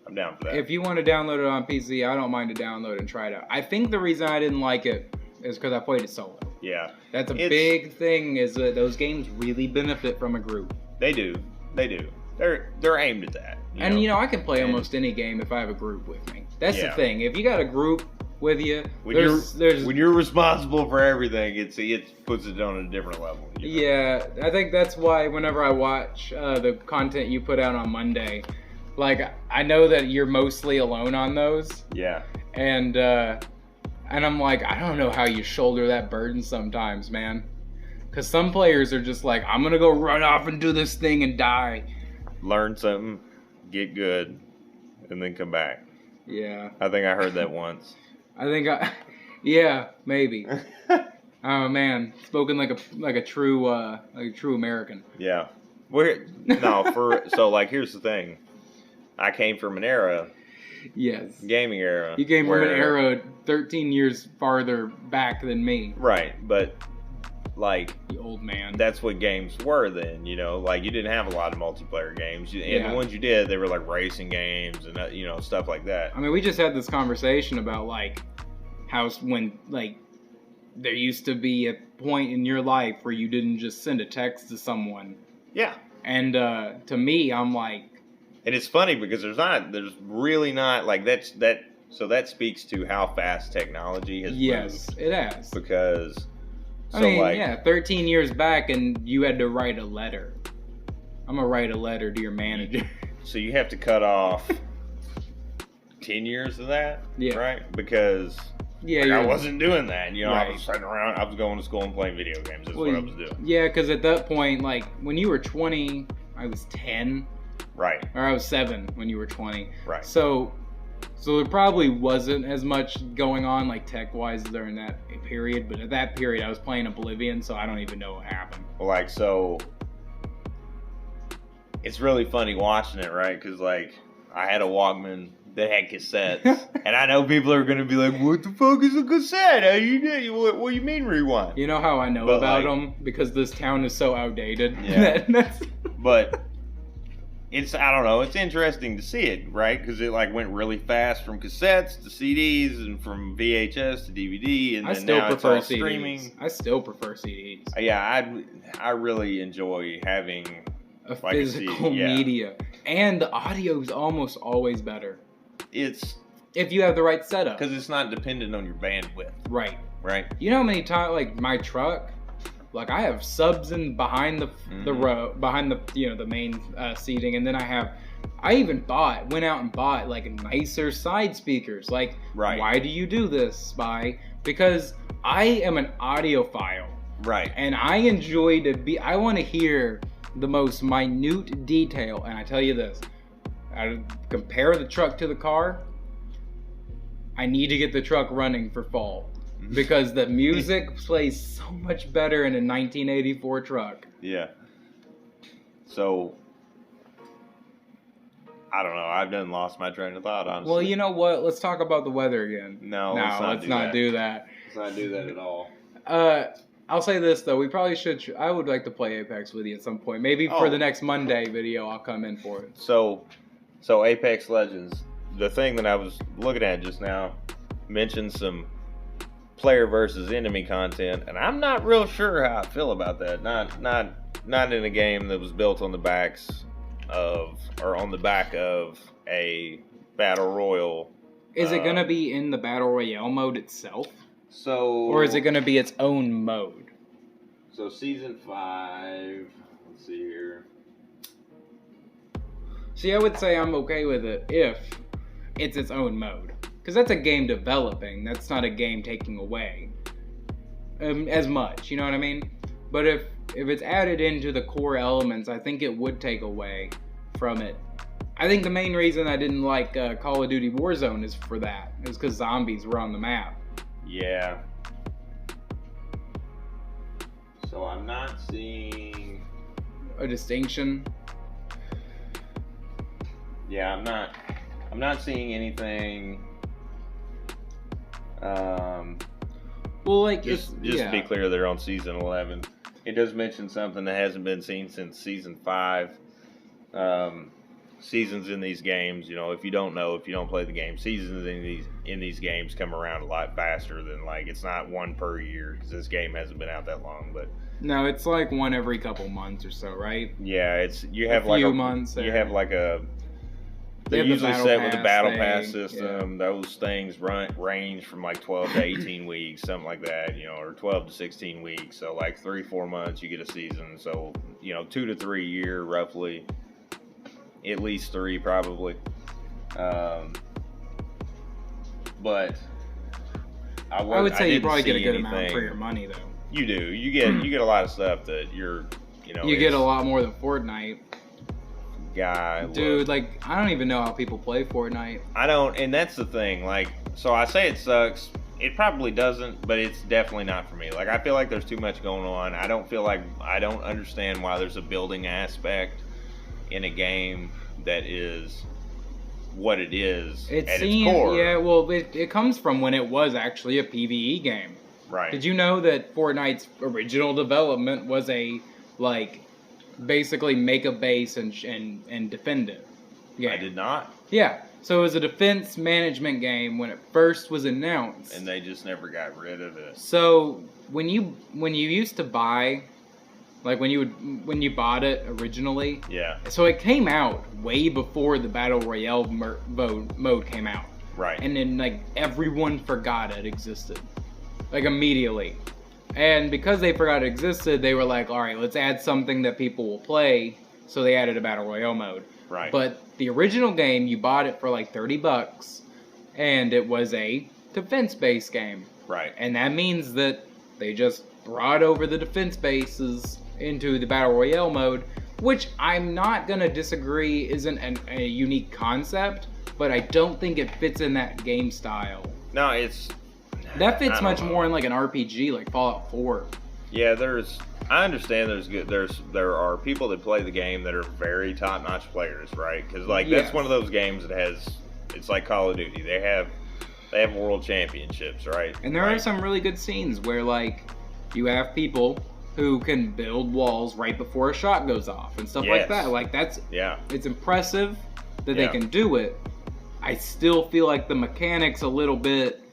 S2: I'm down for that.
S1: If you want to download it on PC, I don't mind to download and try it out. I think the reason I didn't like it is because I played it solo.
S2: Yeah.
S1: That's a big thing, is that those games really benefit from a group.
S2: They do. They're aimed at that.
S1: I can play almost any game if I have a group with me. That's the thing. If you got a group with you,
S2: when you're responsible for everything, it puts it on a different level.
S1: Yeah, I think that's why whenever I watch the content you put out on Monday, I know that you're mostly alone on those.
S2: Yeah.
S1: And I'm I don't know how you shoulder that burden sometimes, man. Because some players are just I'm going to go run off and do this thing and die.
S2: Learn something, get good, and then come back.
S1: Yeah.
S2: I think I heard that once.
S1: Yeah, maybe. Oh man, spoken like a true American.
S2: Yeah. So like here's the thing. I came from an era.
S1: Yes.
S2: Gaming era.
S1: You came from an era 13 years farther back than me.
S2: Right, but like
S1: the old man.
S2: That's what games were then, you know. Like you didn't have a lot of multiplayer games, and the ones you did, they were like racing games and stuff like that.
S1: I mean, we just had this conversation about like how when like there used to be a point in your life where you didn't just send a text to someone.
S2: Yeah.
S1: And to me, I'm like.
S2: And it's funny because there's really not like that. So that speaks to how fast technology has moved.
S1: Yes, it has.
S2: Because.
S1: I mean, 13 years back, and you had to write a letter. I'm gonna write a letter to your manager.
S2: So you have to cut off 10 years of that, right? Because I wasn't doing that. You know, right. I was sitting around. I was going to school and playing video games. That's what I was doing.
S1: Yeah, because at that point, like when you were 20, I was 10.
S2: Right.
S1: Or I was 7 when you were 20.
S2: Right.
S1: So there probably wasn't as much going on like tech-wise during that period, but at that period I was playing Oblivion, so I don't even know what happened.
S2: Well, like, so it's really funny watching it, right? Because like I had a Walkman that had cassettes, and I know people are gonna be like, "What the fuck is a cassette? How you do? What do you mean rewind?"
S1: You know how I know about them? Because this town is so outdated.
S2: Yeah. But. I don't know, it's interesting to see it, right? Because it like went really fast from cassettes to CDs and from VHS to DVD, and then now it's all streaming.
S1: I still prefer CDs.
S2: Yeah, I really enjoy having
S1: a physical media. And the audio is almost always better.
S2: It's...
S1: If you have the right setup.
S2: Because it's not dependent on your bandwidth.
S1: Right.
S2: Right?
S1: You know how many times, like my truck... Like I have subs in behind the row, behind the main seating, and then I even went out and bought like nicer side speakers. Like, why do you do this, Spy? Because I am an audiophile,
S2: right?
S1: And I enjoy I want to hear the most minute detail. And I tell you this, I compare the truck to the car. I need to get the truck running for fall. Because the music plays so much better in a 1984 truck.
S2: Yeah. So, I don't know. I've done lost my train of thought, honestly.
S1: Well, you know what? Let's talk about the weather again.
S2: No, let's not
S1: do that.
S2: Let's not do that at all.
S1: I'll say this, though. We probably should... I would like to play Apex with you at some point. Maybe for the next Monday video, I'll come in for it.
S2: So Apex Legends, the thing that I was looking at just now, mentioned some... player versus enemy content, and I'm not real sure how I feel about that. Not in a game that was built on the back of a battle royal.
S1: Is it gonna be in the battle royale mode itself?
S2: Or
S1: is it gonna be its own mode?
S2: So season 5. Let's see here.
S1: See, I would say I'm okay with it if it's its own mode. Because that's a game developing. That's not a game taking away as much. You know what I mean? But if it's added into the core elements, I think it would take away from it. I think the main reason I didn't like Call of Duty Warzone is for that. It's because zombies were on the map.
S2: Yeah. So I'm not seeing...
S1: a distinction?
S2: Yeah, I'm not seeing anything...
S1: well, like
S2: just to be clear, they're on season 11. It does mention something that hasn't been seen since season 5. Seasons in these games, if you don't play the game, seasons in these games come around a lot faster than it's not one per year because this game hasn't been out that long. But
S1: no, it's like one every couple months or so, right?
S2: Yeah, you have a few months. You have They're usually set with the battle pass system. Yeah. Those things range from 12 to 18 weeks, something like that, or 12 to 16 weeks. So 3-4 months you get a season. So 2 to 3 a year roughly, at least 3 probably. But I
S1: would say you probably get a good amount for your money though.
S2: You do. You get a lot of stuff that you're.
S1: You get a lot more than Fortnite.
S2: guy.
S1: Dude, like, I don't even know how people play Fortnite.
S2: I don't, and that's the thing. Like, so I say it sucks. It probably doesn't, but it's definitely not for me. Like, I feel like there's too much going on. I don't understand why there's a building aspect in a game that is what it is at its core.
S1: Yeah, well, it comes from when it was actually a PvE game.
S2: Right.
S1: Did you know that Fortnite's original development was a, like, basically make a base and defend it game?
S2: I did not.
S1: Yeah. So it was a defense management game when it first was announced.
S2: And they just never got rid of it.
S1: So when you used to buy, like when you bought it originally,
S2: yeah.
S1: So it came out way before the Battle Royale mode came out.
S2: Right.
S1: And then like everyone forgot it existed, like immediately. And because they forgot it existed, they were like, all right, let's add something that people will play. So they added a Battle Royale mode.
S2: Right.
S1: But the original game, you bought it for like $30, and it was a defense-based game.
S2: Right.
S1: And that means that they just brought over the defense bases into the Battle Royale mode, which I'm not going to disagree isn't a unique concept, but I don't think it fits in that game style.
S2: No,
S1: that fits much more in like an RPG, like Fallout 4.
S2: Yeah, I understand there are people that play the game that are very top-notch players, right? Because like that's one of those games that it's like Call of Duty. They have world championships, right?
S1: And there are some really good scenes where like you have people who can build walls right before a shot goes off and stuff like that. Like it's impressive that they can do it. I still feel like the mechanics a little bit.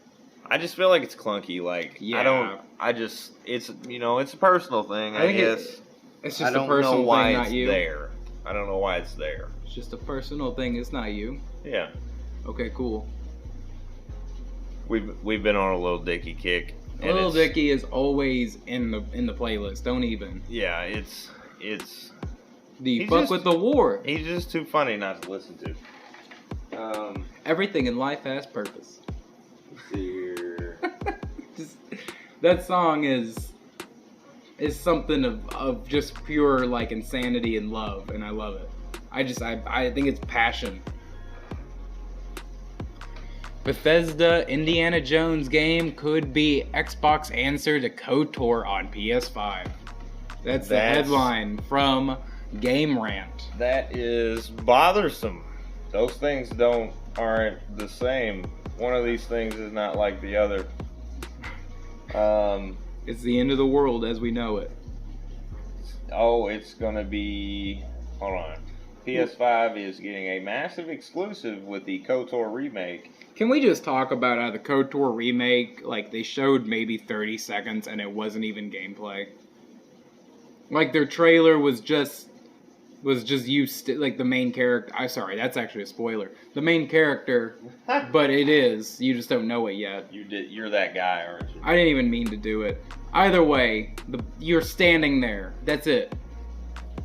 S2: I just feel like it's clunky. Like it's it's a personal thing. I guess
S1: it's just a personal thing, not you.
S2: There. I don't know why it's there.
S1: It's just a personal thing. It's not you.
S2: Yeah.
S1: Okay, cool.
S2: We've been on a Lil Dicky kick.
S1: Lil Dicky is always in the playlist. Don't even.
S2: Yeah, it's.
S1: Do you fuck with the war?
S2: He's just too funny not to listen to.
S1: Everything in life has purpose.
S2: Let's see here.
S1: That song is something of just pure like insanity and love, and I love it. I think it's passion. Bethesda Indiana Jones game could be Xbox answer to KOTOR on PS5. That's the headline from Game Rant.
S2: That is bothersome. Those things aren't the same. One of these things is not like the other.
S1: It's the end of the world as we know it.
S2: Oh, it's gonna be. Hold on. PS5 is getting a massive exclusive with the KOTOR remake.
S1: Can we just talk about how the KOTOR remake, like, they showed maybe 30 seconds and it wasn't even gameplay? Like, their trailer was just you, like, the main character. Sorry, that's actually a spoiler. The main character, but it is. You just don't know it yet.
S2: You're that guy, aren't you?
S1: I didn't even mean to do it. Either way, you're standing there. That's it.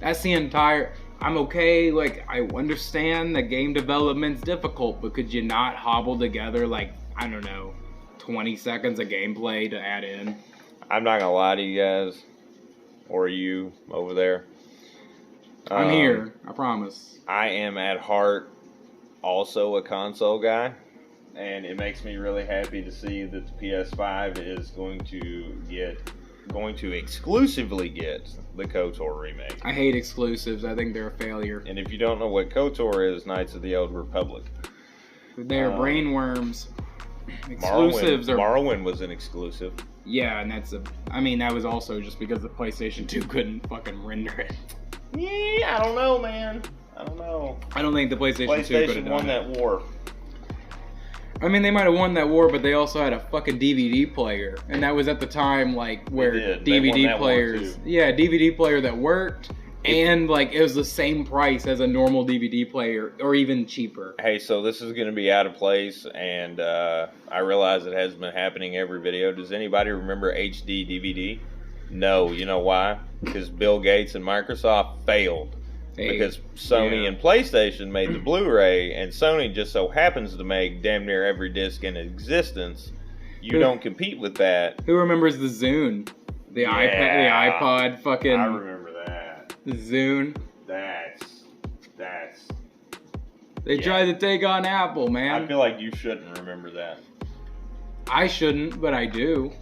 S1: That's the entire... I'm okay, like, I understand that game development's difficult, but could you not hobble together, like, I don't know, 20 seconds of gameplay to add in?
S2: I'm not gonna lie to you guys, or you over there.
S1: I'm here, I promise.
S2: I am at heart also a console guy, and it makes me really happy to see that the PS5 is going to exclusively get the KOTOR remake.
S1: I hate exclusives. I think they're a failure.
S2: And if you don't know what KOTOR is, Knights of the Old Republic.
S1: They're brainworms. Exclusives
S2: Morrowind was an exclusive.
S1: Yeah, and that was also just because the PlayStation 2 couldn't fucking render it.
S2: Yeah, I don't know, man. I don't know.
S1: I don't think the PlayStation 2 could have done
S2: won that war.
S1: I mean, they might have won that war, but they also had a fucking DVD player, and that was at the time like where DVD players, DVD player that worked, and like it was the same price as a normal DVD player, or even cheaper.
S2: Hey, so this is going to be out of place, and I realize it has been happening every video. Does anybody remember HD DVD? No, you know why? Because Bill Gates and Microsoft failed. Because Sony and PlayStation made the Blu-ray, and Sony just so happens to make damn near every disc in existence. You don't compete with that.
S1: Who remembers the Zune? The iPod fucking...
S2: I remember that.
S1: The Zune.
S2: That's
S1: They tried to take on Apple, man.
S2: I feel like you shouldn't remember that.
S1: I shouldn't, but I do.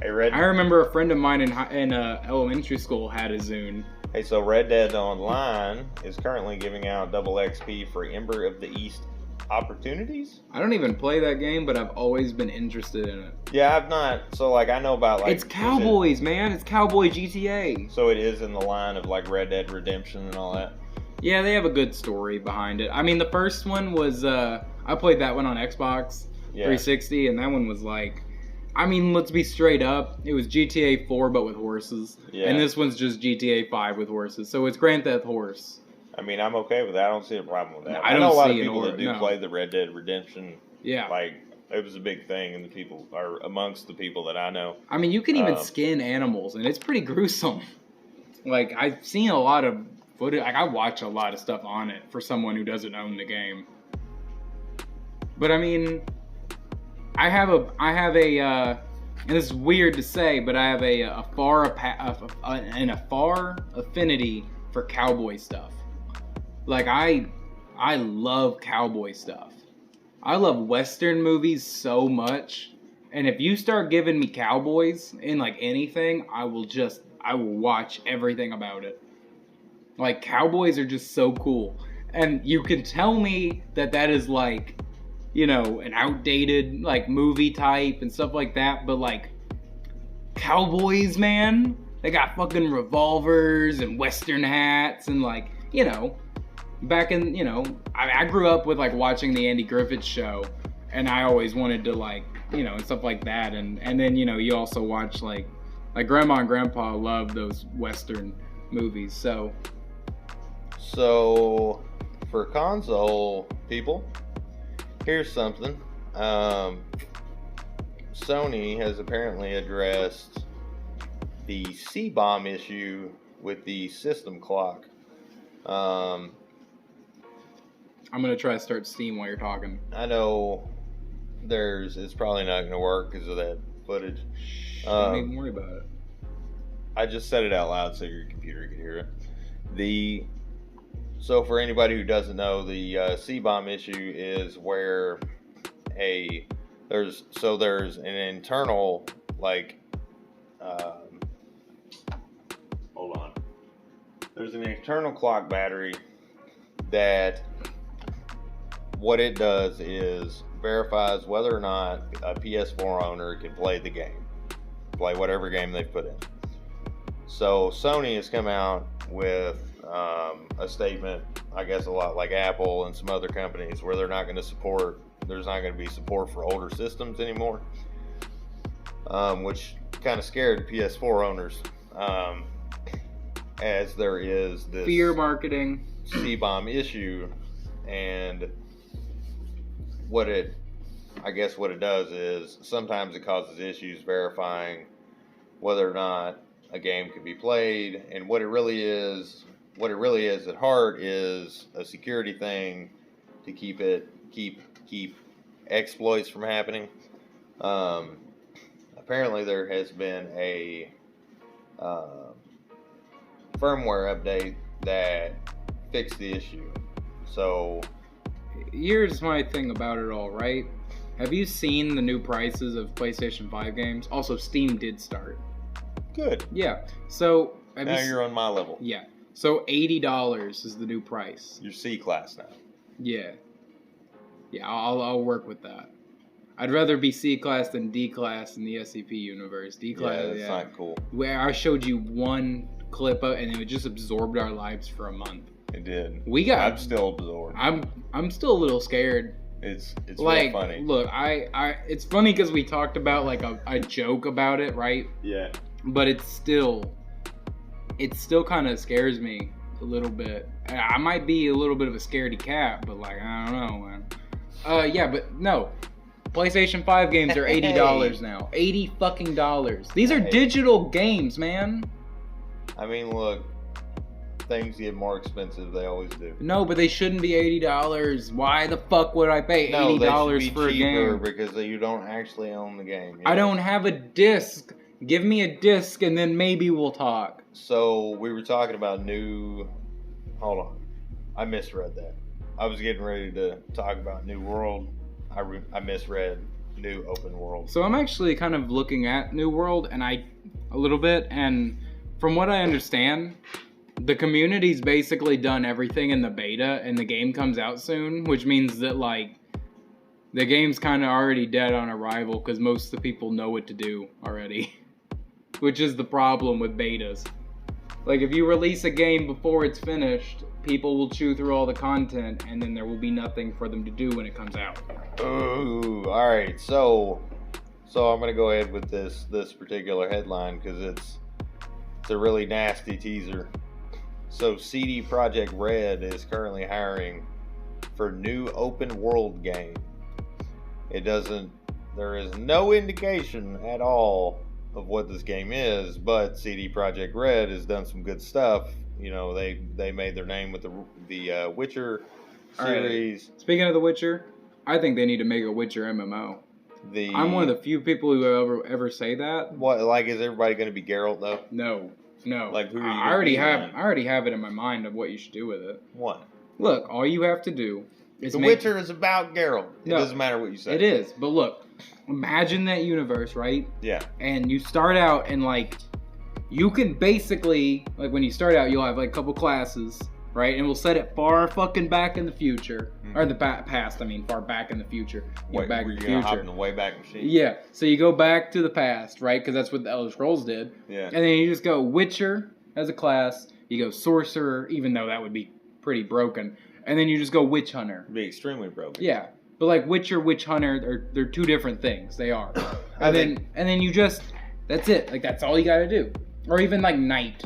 S2: Hey, Red.
S1: I remember a friend of mine in elementary school had a Zune.
S2: Hey, so Red Dead Online is currently giving out double XP for Ember of the East opportunities.
S1: I don't even play that game, but I've always been interested in it.
S2: Yeah, I've not. So, like, I know about, like...
S1: It's Cowboys, man. It's Cowboy GTA.
S2: So it is in the line of, like, Red Dead Redemption and all that?
S1: Yeah, they have a good story behind it. I mean, the first one was... I played that one on Xbox 360, and that one was, like... I mean, let's be straight up. It was GTA 4, but with horses. Yeah. And this one's just GTA 5 with horses. So it's Grand Theft Horse.
S2: I mean, I'm okay with that. I don't see a problem with that.
S1: No,
S2: I know a lot of people that do play the Red Dead Redemption. Yeah. Like, it was a big thing in the people, or amongst the people that I know.
S1: I mean, you can even skin animals, and it's pretty gruesome. Like, I've seen a lot of footage. Like, I watch a lot of stuff on it for someone who doesn't own the game. But, I mean... I have a, and this is weird to say, but I have a far affinity for cowboy stuff. Like, I love cowboy stuff. I love Western movies so much, and if you start giving me cowboys in, like, anything, I will watch everything about it. Like, cowboys are just so cool. And you can tell me that is, like... you know, an outdated, like, movie type and stuff like that, but, like, cowboys, man, they got fucking revolvers and Western hats and, like, you know, back in, you know, I grew up with, like, watching the Andy Griffith Show, and I always wanted to, like, you know, and stuff like that, and then, you know, you also watch, like Grandma and Grandpa loved those Western movies, so,
S2: for console people... Here's something. Sony has apparently addressed the CBOMB issue with the system clock.
S1: I'm going to try to start Steam while you're talking.
S2: I know it's probably not going to work because of that footage.
S1: Don't even worry about it.
S2: I just said it out loud so your computer could hear it. So for anybody who doesn't know, the CBOMB issue is where there's an internal, like, hold on. There's an internal clock battery that what it does is verifies whether or not a PS4 owner can play the game, play whatever game they've put in. So Sony has come out with a statement, I guess a lot like Apple and some other companies, where there's not going to be support for older systems anymore, which kind of scared PS4 owners, as there is this
S1: fear marketing
S2: CBOMB issue, and what it does is sometimes it causes issues verifying whether or not a game can be played, and what it really is at heart is a security thing to keep exploits from happening. Apparently there has been a firmware update that fixed the issue. So
S1: here's my thing about it all, right? Have you seen the new prices of PlayStation 5 games? Also, Steam did start.
S2: Good.
S1: Yeah. So
S2: now you're on my level.
S1: Yeah. So $80 is the new price.
S2: You're C class now.
S1: Yeah. Yeah, I'll work with that. I'd rather be C class than D class in the SCP universe. D class,
S2: yeah, that's not cool.
S1: Where I showed you one clip of, and it just absorbed our lives for a month.
S2: It did.
S1: I'm
S2: still absorbed.
S1: I'm still a little scared.
S2: It's
S1: like,
S2: real funny.
S1: Look, it's funny because we talked about like a joke about it, right?
S2: Yeah.
S1: But it still kind of scares me a little bit. I might be a little bit of a scaredy cat, but like, I don't know, man. Yeah, but no. PlayStation 5 games are $80 now. $80 fucking dollars. These are digital games, man.
S2: I mean, look, things get more expensive. They always do.
S1: No, but they shouldn't be $80. Why the fuck would I pay $80
S2: for a game?
S1: No, they should
S2: be because you don't actually own the game.
S1: I don't have a disc. Give me a disc and then maybe we'll talk.
S2: So we were talking about Hold on. I misread that. I was getting ready to talk about New World. I misread New Open World.
S1: So I'm actually kind of looking at New World a little bit, and from what I understand, the community's basically done everything in the beta, and the game comes out soon, which means that like the game's kind of already dead on arrival because most of the people know what to do already, which is the problem with betas. Like if you release a game before it's finished, people will chew through all the content, and then there will be nothing for them to do when it comes out.
S2: Ooh, all right. So I'm gonna go ahead with this particular headline because it's a really nasty teaser. So CD Projekt Red is currently hiring for new open world game. There is no indication at all of what this game is, but CD Projekt Red has done some good stuff. You know, they made their name with the Witcher series.
S1: Right. Speaking of The Witcher, I think they need to make a Witcher MMO. I'm one of the few people who ever say that.
S2: What, like, is everybody going to be Geralt though?
S1: No.
S2: Like, who are you?
S1: I already have it in my mind of what you should do with it.
S2: What?
S1: Look, all you have to do is
S2: Witcher is about Geralt. It doesn't matter what you say.
S1: It is, but look, imagine that universe, right?
S2: Yeah.
S1: And you start out and like, you can basically, like when you start out, you'll have like a couple classes, right? And we'll set it far fucking back in the future. Or the past, I mean, far back in the future.
S2: Back in the future. Hop in the Wayback Machine?
S1: Yeah, so you go back to the past, right? Because that's what the Elder Scrolls did.
S2: Yeah.
S1: And then you just go Witcher as a class, you go Sorcerer, even though that would be pretty broken. And then you just go Witch Hunter.
S2: It'd be extremely broken.
S1: Yeah. But like Witcher, Witch Hunter, they're two different things. They are. and then you just, that's it. Like that's all you gotta do. Or even like Knight.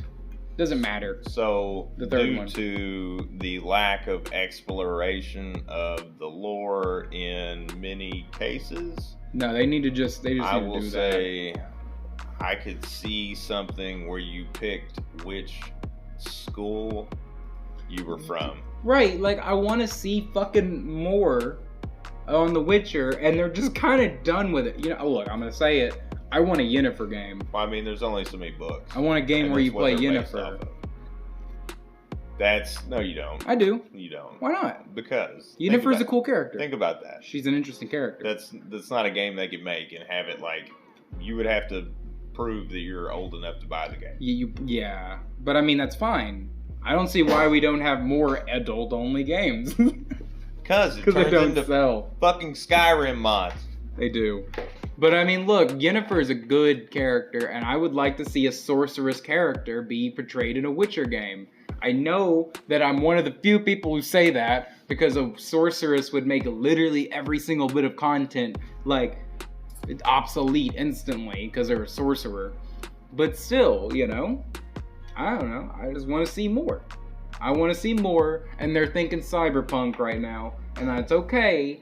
S1: Doesn't matter.
S2: So,
S1: the third
S2: due
S1: one.
S2: to the lack of exploration of the lore in many cases,
S1: no, they need to just need to do that.
S2: I will say, I could see something where you picked which school you were from.
S1: Right, like I want to see fucking more on The Witcher, and they're just kind of done with it. You know, look, I'm gonna say it. I want a Yennefer game.
S2: Well, I mean, there's only so many books.
S1: I want a game where you play Yennefer.
S2: No, you don't.
S1: I do.
S2: You don't.
S1: Why not?
S2: Because
S1: Yennefer's a cool character.
S2: Think about that.
S1: She's an interesting character.
S2: That's not a game they could make and have it like. You would have to prove that you're old enough to buy the game.
S1: Yeah, but I mean that's fine. I don't see why we don't have more adult-only games.
S2: Because they don't
S1: sell.
S2: Fucking Skyrim mods.
S1: They do. But I mean, look, Yennefer is a good character, and I would like to see a sorceress character be portrayed in a Witcher game. I know that I'm one of the few people who say that because a sorceress would make literally every single bit of content like obsolete instantly because they're a sorcerer. But still, you know, I don't know. I just want to see more. I want to see more, and they're thinking Cyberpunk right now, and that's okay.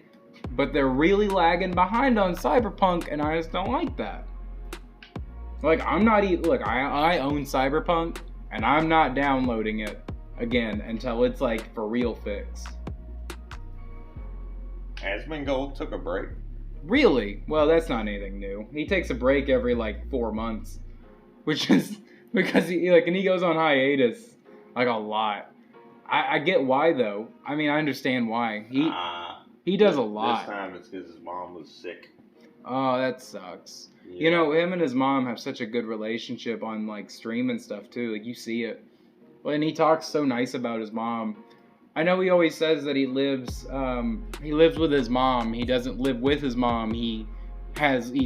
S1: But they're really lagging behind on Cyberpunk, and I just don't like that. Like, I'm not even... Look, I own Cyberpunk, and I'm not downloading it again until it's, like, for real fix.
S2: Asmongold took a break.
S1: Really? Well, that's not anything new. He takes a break every, like, 4 months. Which is... Because he goes on hiatus, like, a lot. I get why, though. I mean, I understand why. He does a lot.
S2: This time it's because his mom was sick.
S1: Oh, that sucks.
S2: Yeah.
S1: You know, him and his mom have such a good relationship on, like, stream and stuff, too. Like, you see it. Well, and he talks so nice about his mom. I know he always says that he lives with his mom. He doesn't live with his mom. He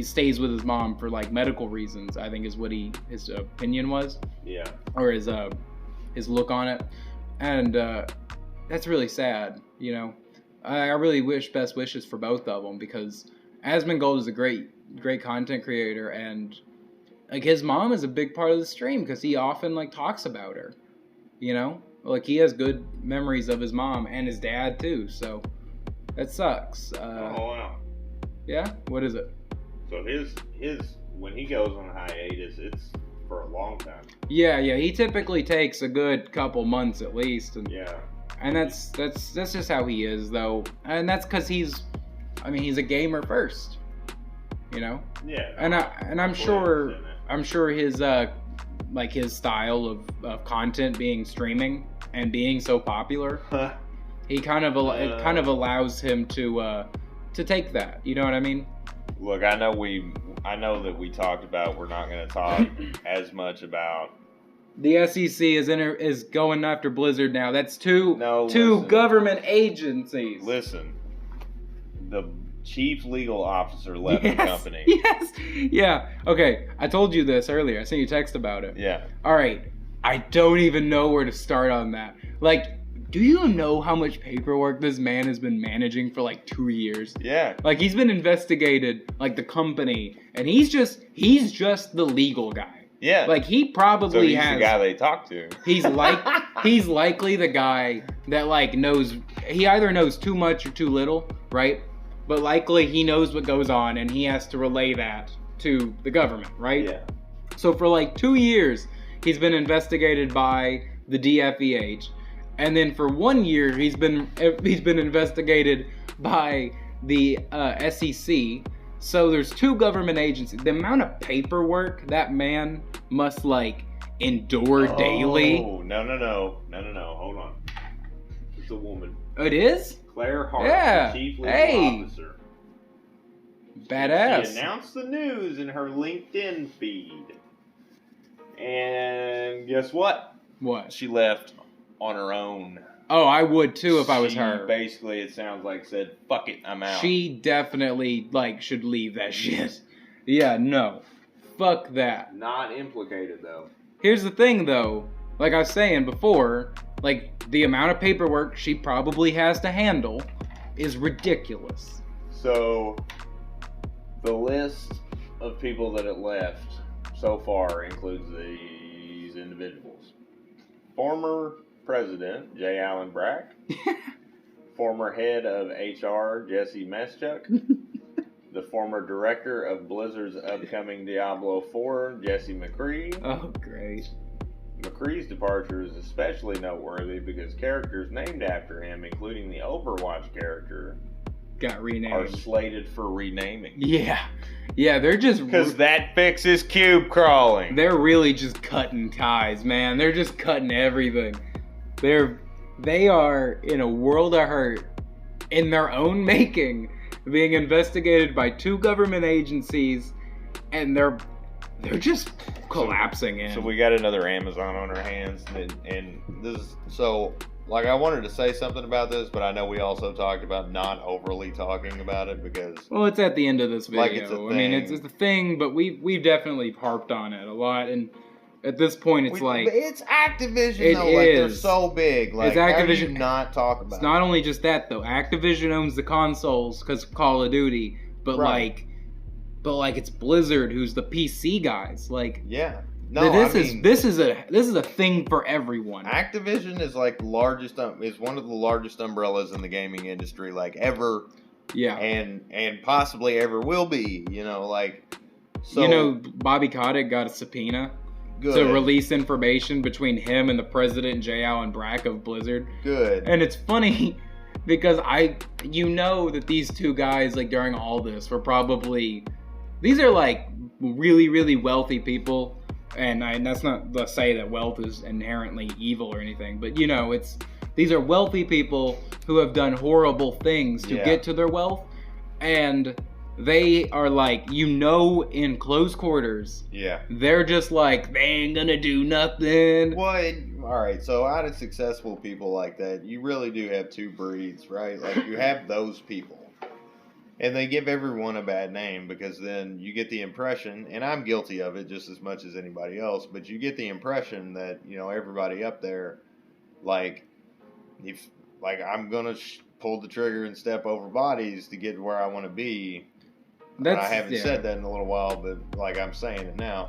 S1: stays with his mom for, like, medical reasons, I think is what his opinion was.
S2: Yeah.
S1: Or his look on it. And that's really sad, you know. I really wish best wishes for both of them because Asmongold is a great content creator, and like his mom is a big part of the stream because he often like talks about her, you know, like he has good memories of his mom and his dad too. So that sucks.
S2: Oh wow.
S1: Yeah. What is it?
S2: So his when he goes on hiatus, it's for a long time.
S1: Yeah. He typically takes a good couple months at least. And,
S2: yeah.
S1: And that's just how he is, though, and that's because he's a gamer first, you know.
S2: Yeah.
S1: And I'm sure his his style of content being streaming and being so popular He kind of it kind of allows him to take that. You know what I mean?
S2: Look, I know that we talked about we're not going to talk as much about.
S1: The SEC is going after Blizzard now. That's two
S2: listen.
S1: government agencies.
S2: Listen, the chief legal officer left the company.
S1: Yes. Yeah. Okay. I told you this earlier. I sent you a text about it.
S2: Yeah.
S1: All right. I don't even know where to start on that. Like, do you know how much paperwork this man has been managing for like 2 years?
S2: Yeah.
S1: Like, he's been investigated, like, the company, and he's just the legal guy.
S2: Yeah.
S1: Like, he probably
S2: he's the guy they talk to.
S1: He's likely the guy that, like, he either knows too much or too little, right? But likely he knows what goes on, and he has to relay that to the government, right?
S2: Yeah.
S1: So for like 2 years, he's been investigated by the DFEH, and then for 1 year, he's been investigated by the SEC. So there's two government agencies. The amount of paperwork that man must like endure daily.
S2: Oh, no. Hold on. It's a woman.
S1: It is?
S2: Claire Hart,
S1: Yeah.
S2: the chief legal officer.
S1: Badass.
S2: She announced the news in her LinkedIn feed. And guess what?
S1: What?
S2: She left on her own.
S1: Oh, I would too if I was her.
S2: Basically, it sounds like said, fuck it, I'm out.
S1: She definitely, like, should leave that shit. Yeah, no. Fuck that.
S2: Not implicated, though.
S1: Here's the thing, though. Like I was saying before, like, the amount of paperwork she probably has to handle is ridiculous.
S2: So, the list of people that it left so far includes these individuals. Former President J. Allen Brack, former head of HR Jesse Meschuk, the former director of Blizzard's upcoming Diablo 4 Jesse McCree.
S1: Oh, great.
S2: McCree's departure is especially noteworthy because characters named after him, including the Overwatch character,
S1: got renamed.
S2: Are slated for renaming.
S1: Yeah, they're just
S2: because that fixes cube crawling.
S1: They're really just cutting ties, man. They're just cutting everything. They are in a world of hurt in their own making, being investigated by two government agencies, and they're just collapsing in.
S2: So we got another Amazon on our hands, and this is so. Like, I wanted to say something about this, but I know we also talked about not overly talking about it because...
S1: Well, it's at the end of this video.
S2: Like, it's a thing.
S1: I mean, it's a thing, but we've definitely harped on it a lot, and at this point, it's like...
S2: It's Activision,
S1: it
S2: though.
S1: Is.
S2: Like, they're so big. Like,
S1: it's Activision.
S2: How do you not talk about it?
S1: It's not only just that, though. Activision owns the consoles because of Call of Duty, but,
S2: right.
S1: like, it's Blizzard who's the PC guys. Like...
S2: Yeah. No,
S1: this is a thing for everyone.
S2: Activision is like is one of the largest umbrellas in the gaming industry, like ever.
S1: Yeah.
S2: And possibly ever will be. You know, like. So,
S1: you know, Bobby Kotick got a subpoena to release information between him and the president, J. Allen Brack of Blizzard.
S2: Good.
S1: And it's funny because you know that these two guys, like, during all this were probably, these are like really, really wealthy people. And that's not to say that wealth is inherently evil or anything, but you know, these are wealthy people who have done horrible things to get to their wealth, and they are like, you know, in close quarters, they're just like, they ain't gonna do nothing.
S2: Well, all right, so out of successful people like that, you really do have two breeds, right? Like, you have those people. And they give everyone a bad name because then you get the impression, and I'm guilty of it just as much as anybody else, but you get the impression that, you know, everybody up there, like, if, like, I'm going to pull the trigger and step over bodies to get where I want to be. I haven't said that in a little while, but, like, I'm saying it now.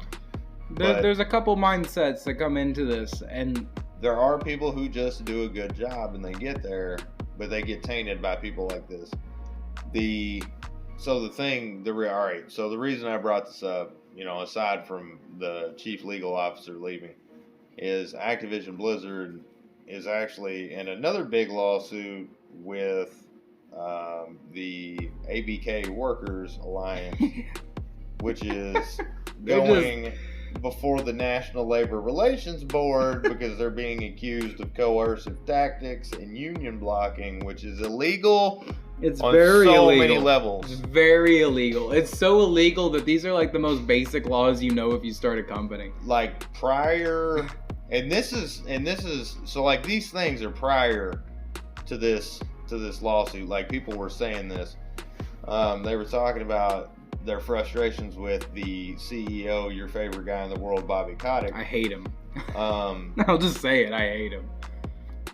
S1: There's a couple mindsets that come into this, and...
S2: There are people who just do a good job and they get there, but they get tainted by people like this. So the reason I brought this up, you know, aside from the chief legal officer leaving, is Activision Blizzard is actually in another big lawsuit with the ABK Workers Alliance, which is going before the National Labor Relations Board because they're being accused of coercive tactics and union blocking, which is illegal.
S1: It's
S2: on
S1: very
S2: so
S1: illegal.
S2: many levels.
S1: It's very illegal. It's so illegal that these are like the most basic laws you know if you start a company.
S2: Like prior, and this is so like these things are prior to this lawsuit. Like people were saying this. They were talking about their frustrations with the CEO, your favorite guy in the world, Bobby Kotick.
S1: I hate him. I'll just say it. I hate him.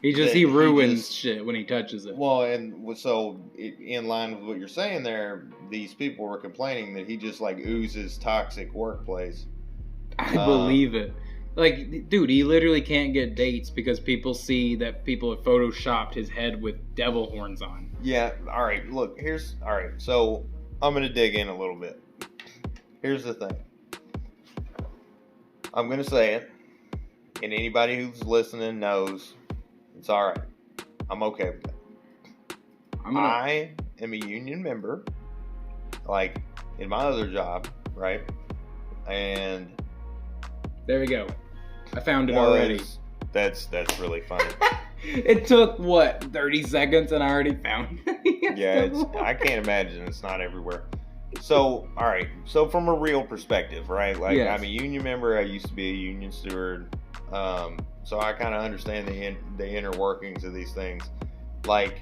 S1: He ruins shit when he touches it.
S2: Well, and so in line with what you're saying there, these people were complaining that he just like oozes toxic workplace.
S1: I believe it. Like, dude, he literally can't get dates because people see that people have photoshopped his head with devil horns on.
S2: Yeah, all right, look, so I'm going to dig in a little bit. Here's the thing. I'm going to say it, and anybody who's listening knows it's all right. I'm okay with that. I am a union member, like, in my other job, right? And
S1: there we go. I found it already.
S2: That's really funny.
S1: It took, 30 seconds and I already found it.
S2: Yeah, I can't imagine it's not everywhere. So, all right. So from a real perspective, right? Like, yes. I'm a union member. I used to be a union steward. So I kind of understand the inner workings of these things. Like,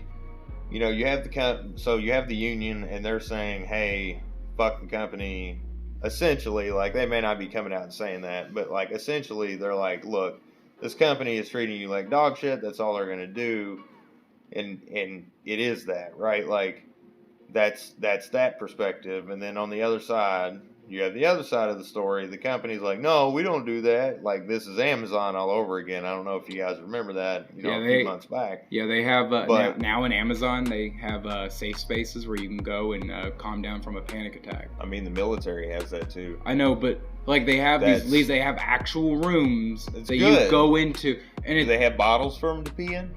S2: you know, you have the union and they're saying, hey, fuck the company. Essentially, like, they may not be coming out and saying that, but like essentially they're like, look, this company is treating you like dog shit. That's all they're gonna do, and it is that, right? Like, that's that perspective. And then on the other side, you have the other side of the story. The company's like, no, we don't do that. Like, this is Amazon all over again. I don't know if you guys remember that, a few months back.
S1: Yeah, they have now in Amazon they have safe spaces where you can go and calm down from a panic attack.
S2: I mean, the military has that too.
S1: I know, but like they have they have actual rooms that you go into, and
S2: do they have bottles for them to pee in?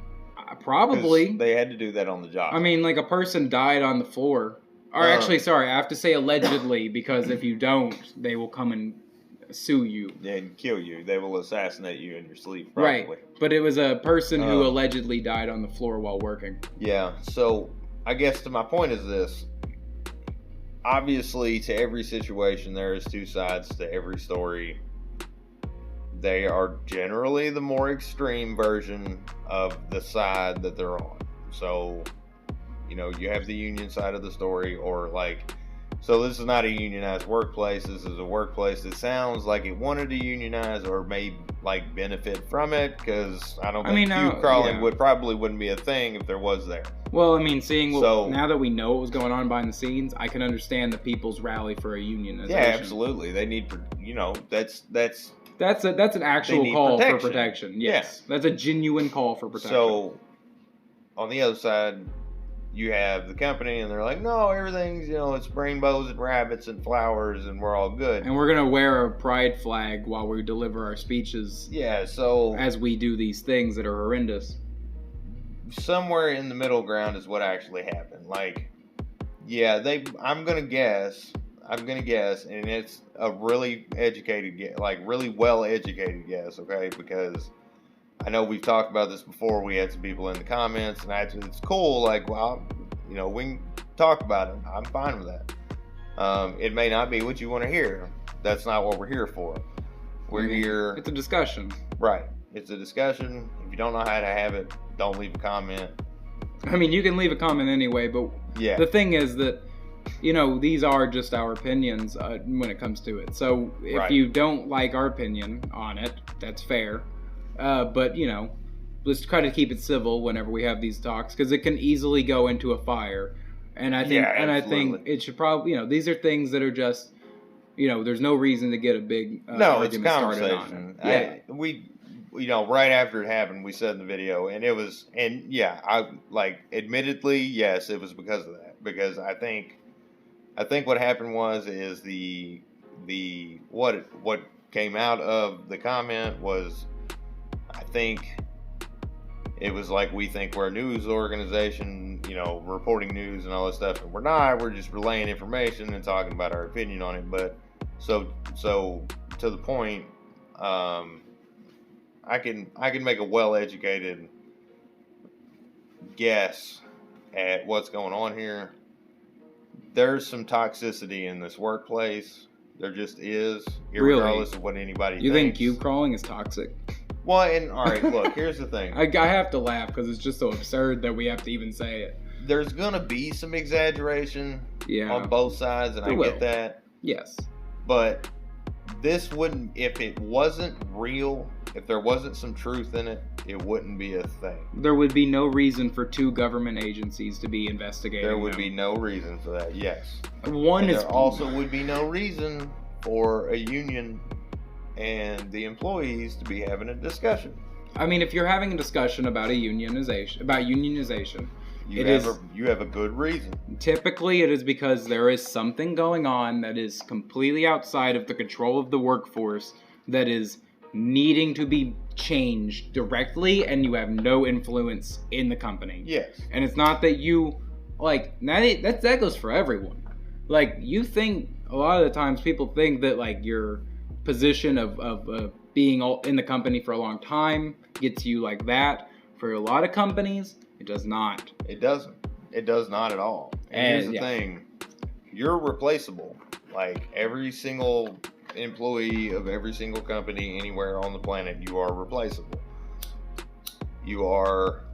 S1: Probably.
S2: They had to do that on the job.
S1: I mean, like, a person died on the floor. Or actually, sorry, I have to say allegedly, because if you don't, they will come and sue you.
S2: And kill you. They will assassinate you in your sleep, probably.
S1: Right. But it was a person who allegedly died on the floor while working.
S2: Yeah. So, I guess to my point is this. Obviously, to every situation, there is two sides to every story. They are generally the more extreme version of the side that they're on. So, you have the union side of the story, or like, so this is not a unionized workplace. This is a workplace that sounds like it wanted to unionize or may like benefit from it, because I don't think queue crawling wouldn't be a thing if there was there.
S1: Well, I mean, now that we know what was going on behind the scenes, I can understand the people's rally for a unionization.
S2: Yeah, absolutely. They need,
S1: that's an actual call for protection. Yes, yeah. That's a genuine call for protection.
S2: So, on the other side, you have the company, and they're like, no, everything's, it's rainbows and rabbits and flowers, and we're all good.
S1: And we're going to wear a pride flag while we deliver our speeches.
S2: Yeah, so...
S1: as we do these things that are horrendous.
S2: Somewhere in the middle ground is what actually happened. Like, yeah, I'm going to guess, and it's a really educated, like, really well-educated guess, okay? Because... I know we've talked about this before. We had some people in the comments, and it's cool. Like, well, we can talk about it. I'm fine with that. It may not be what you want to hear. That's not what we're here for. We're here.
S1: It's a discussion.
S2: Right. It's a discussion. If you don't know how to have it, don't leave a comment.
S1: I mean, you can leave a comment anyway, but
S2: yeah.
S1: The thing is that, these are just our opinions when it comes to it. So if you don't like our opinion on it, that's fair. But let's try to keep it civil whenever we have these talks, because it can easily go into a fire. And I think, I think it should probably, these are things that are just, there's no reason to get a big argument started on it.
S2: Yeah, right after it happened, we said in the video, and it was, and yeah, I like, admittedly, yes, it was because of that. Because I think what happened is what came out of the comment was. I think it was like, we think we're a news organization, reporting news and all this stuff, and we're not. We're just relaying information and talking about our opinion on it. But so to the point, I can make a well-educated guess at what's going on here. There's some toxicity in this workplace. There just is, regardless of what anybody thinks.
S1: You think cube crawling is toxic?
S2: Well, and all right, look, here's the thing.
S1: I have to laugh because it's just so absurd that we have to even say it.
S2: There's gonna be some exaggeration on both sides, and I get that.
S1: Yes.
S2: But this wouldn't, if it wasn't real, if there wasn't some truth in it, it wouldn't be a thing.
S1: There would be no reason for two government agencies to be investigating.
S2: There would be no reason for that, yes.
S1: There
S2: also would be no reason for a union and the employees to be having a discussion.
S1: I mean, if you're having a discussion about unionization,
S2: you have a good reason.
S1: Typically, it is because there is something going on that is completely outside of the control of the workforce that is needing to be changed directly, and you have no influence in the company.
S2: Yes.
S1: And it's not that you, like, that goes for everyone. Like, you think, a lot of the times people think that, like, your position of being in the company for a long time gets you like that. For a lot of companies, it does not.
S2: It doesn't. It does not at all. And here's the thing. You're replaceable. Like, every single employee of every single company anywhere on the planet, you are replaceable. You are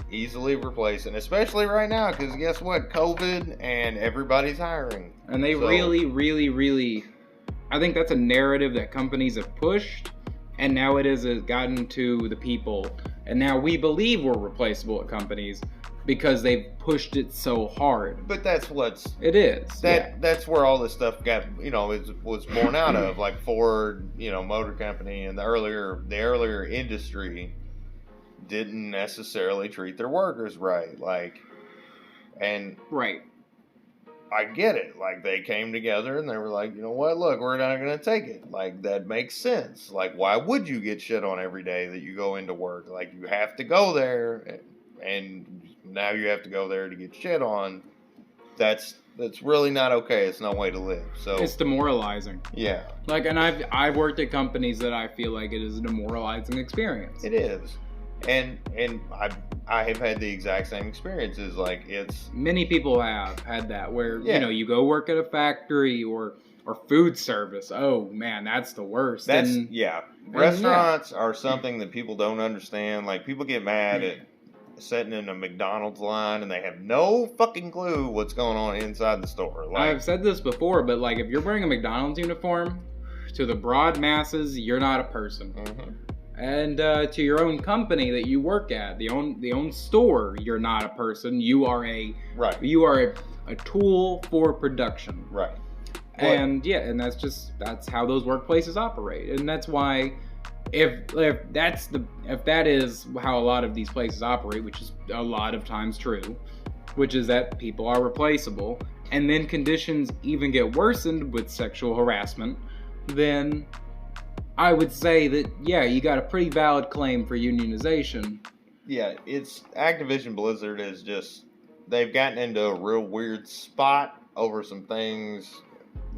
S2: easily replaced, and especially right now, because guess what? COVID, and everybody's hiring.
S1: And they really, I think that's a narrative that companies have pushed, and now it has gotten to the people. And now we believe we're replaceable at companies because they've pushed it so hard.
S2: But that's what's...
S1: It is.
S2: That's where all this stuff got, was born out of. Like Ford, Motor Company, and the earlier industry didn't necessarily treat their workers right.
S1: Right.
S2: I get it. Like, they came together and they were like, you know what? Look, we're not going to take it. Like, that makes sense. Like, why would you get shit on every day that you go into work? Like, you have to go there, and now you have to go there to get shit on. That's really not okay. It's no way to live. So
S1: it's demoralizing.
S2: Yeah.
S1: Like, and I've worked at companies that I feel like it is a demoralizing experience.
S2: It is. And I have had the exact same experiences. Like, it's...
S1: Many people have had that where, you go work at a factory or food service. Oh, man, that's the worst.
S2: Restaurants are something that people don't understand. Like, people get mad at sitting in a McDonald's line and they have no fucking clue what's going on inside the store. Like,
S1: I've said this before, but, like, if you're wearing a McDonald's uniform, to the broad masses, you're not a person.
S2: Mm-hmm.
S1: And to your own company that you work at, the own store, you're not a person. You are a tool for production.
S2: Right.
S1: And that's how those workplaces operate. And that's why if that is how a lot of these places operate, which is a lot of times true, which is that people are replaceable, and then conditions even get worsened with sexual harassment, then I would say that, you got a pretty valid claim for unionization.
S2: Yeah, it's Activision Blizzard is just, they've gotten into a real weird spot over some things,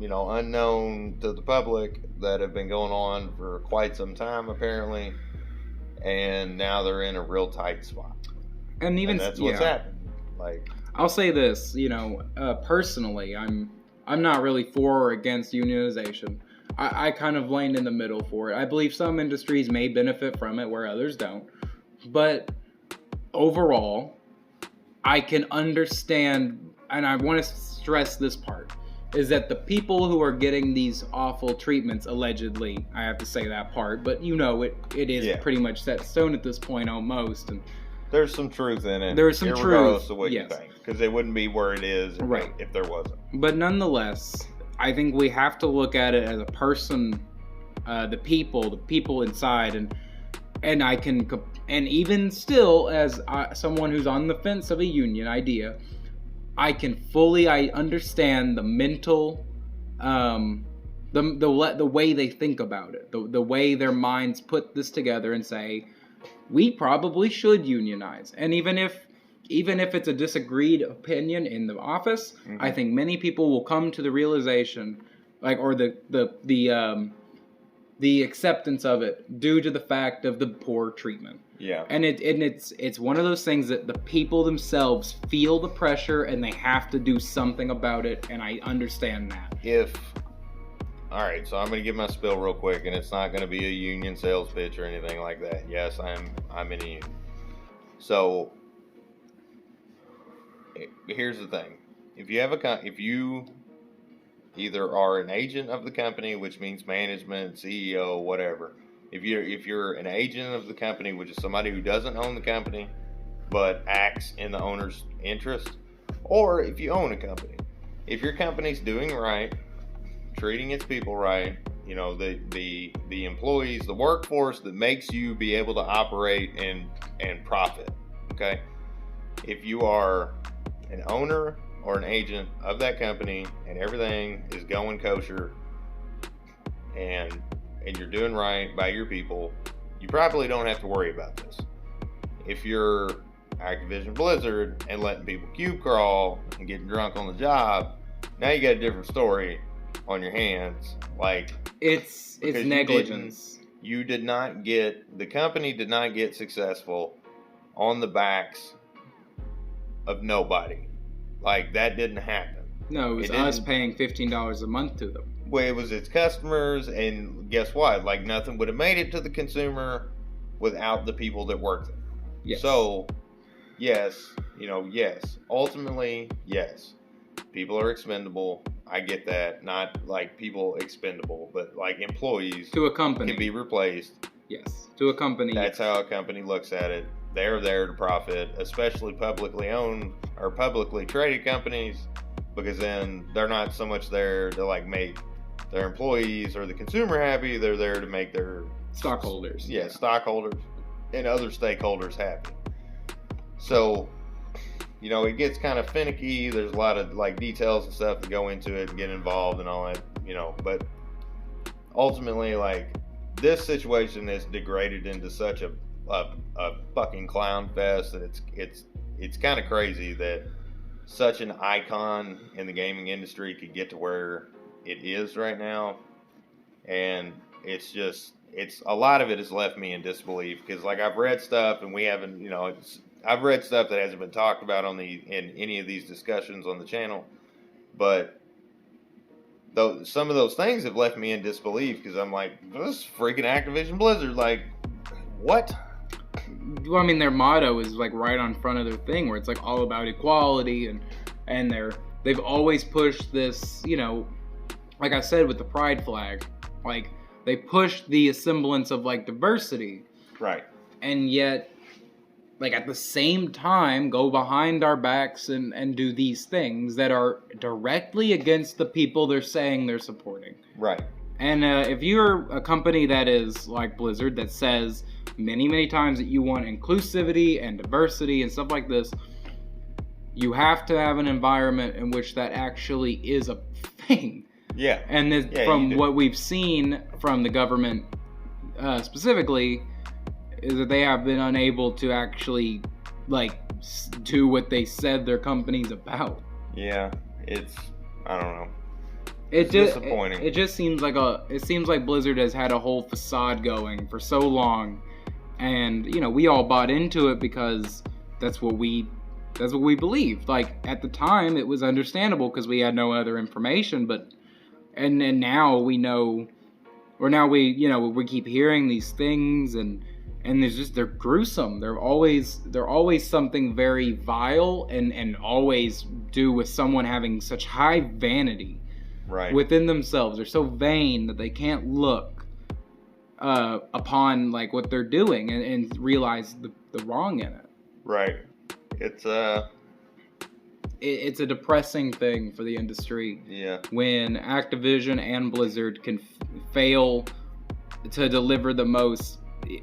S2: unknown to the public that have been going on for quite some time, apparently. And now they're in a real tight spot. And that's what's happened. Like,
S1: I'll say this, personally, I'm not really for or against unionization. I kind of lean in the middle for it. I believe some industries may benefit from it where others don't. But overall, I can understand, and I want to stress this part, is that the people who are getting these awful treatments, allegedly, I have to say that part, but it is pretty much set in stone at this point almost. And
S2: there's some truth in it.
S1: There's some truth.
S2: Regardless of what you think. Because it wouldn't be where it is if there wasn't.
S1: But nonetheless, I think we have to look at it as a person, the people inside, and I can, and even still, as someone who's on the fence of a union idea, I can fully understand the mental, the way they think about it, the way their minds put this together and say, we probably should unionize, and even if it's a disagreed opinion in the office, mm-hmm. I think many people will come to the realization, or the the acceptance of it due to the fact of the poor treatment.
S2: Yeah.
S1: And it's one of those things that the people themselves feel the pressure and they have to do something about it, and I understand that.
S2: Alright, so I'm going to give my spiel real quick, and it's not going to be a union sales pitch or anything like that. Yes, I'm in a union. So, here's the thing. If you either are an agent of the company, which means management, CEO, whatever. If you're an agent of the company, which is somebody who doesn't own the company, but acts in the owner's interest, or if you own a company. If your company's doing right, treating its people right, you know, the employees, the workforce that makes you be able to operate and profit, okay? If you are an owner or an agent of that company and everything is going kosher and you're doing right by your people, you probably don't have to worry about this. If you're Activision Blizzard and letting people cube crawl and getting drunk on the job, now you got a different story on your hands. Like,
S1: it's negligence.
S2: The company did not get successful on the backs of nobody. Like, that didn't happen.
S1: No, it was us paying $15 a month to them.
S2: Well, it was its customers, and guess what? Like, nothing would have made it to the consumer without the people that work there.
S1: Yes.
S2: So, yes. Ultimately, yes. People are expendable. I get that. Not like people expendable, but like employees
S1: to a company
S2: can be replaced.
S1: Yes, to a company.
S2: That's how a company looks at it. They're there to profit, especially publicly owned or publicly traded companies, because then they're not so much there to like make their employees or the consumer happy. They're there to make their
S1: stockholders.
S2: Yeah, stockholders and other stakeholders happy. So, it gets kind of finicky. There's a lot of like details and stuff that go into it and get involved and all that, but ultimately, like, this situation is degraded into such a fucking clown fest that it's kind of crazy that such an icon in the gaming industry could get to where it is right now. And it's a lot of it has left me in disbelief, because like I've read stuff and we haven't, I've read stuff that hasn't been talked about in any of these discussions on the channel, but some of those things have left me in disbelief, because I'm like, this is freaking Activision Blizzard, like, what?
S1: Well, I mean, their motto is like right on front of their thing, where it's like all about equality, and they've always pushed this, like I said with the pride flag, like they push the semblance of like diversity,
S2: right?
S1: And yet, like at the same time, go behind our backs and do these things that are directly against the people they're saying they're supporting.
S2: Right.
S1: And if you're a company that is like Blizzard, that says many, many times that you want inclusivity and diversity and stuff like this, you have to have an environment in which that actually is a thing.
S2: Yeah.
S1: And from what we've seen from the government specifically, is that they have been unable to actually like do what they said their company's about.
S2: Yeah, I don't know.
S1: It's
S2: disappointing.
S1: It just seems like Blizzard has had a whole facade going for so long, and we all bought into it because that's what we believed. Like at the time, it was understandable because we had no other information, but and now we know, or now we keep hearing these things and they're gruesome. They're always something very vile and always do with someone having such high vanity within themselves. They're so vain that they can't look upon like what they're doing and realize the wrong in it.
S2: Right. It's a
S1: depressing thing for the industry.
S2: Yeah. When
S1: Activision and Blizzard can fail to deliver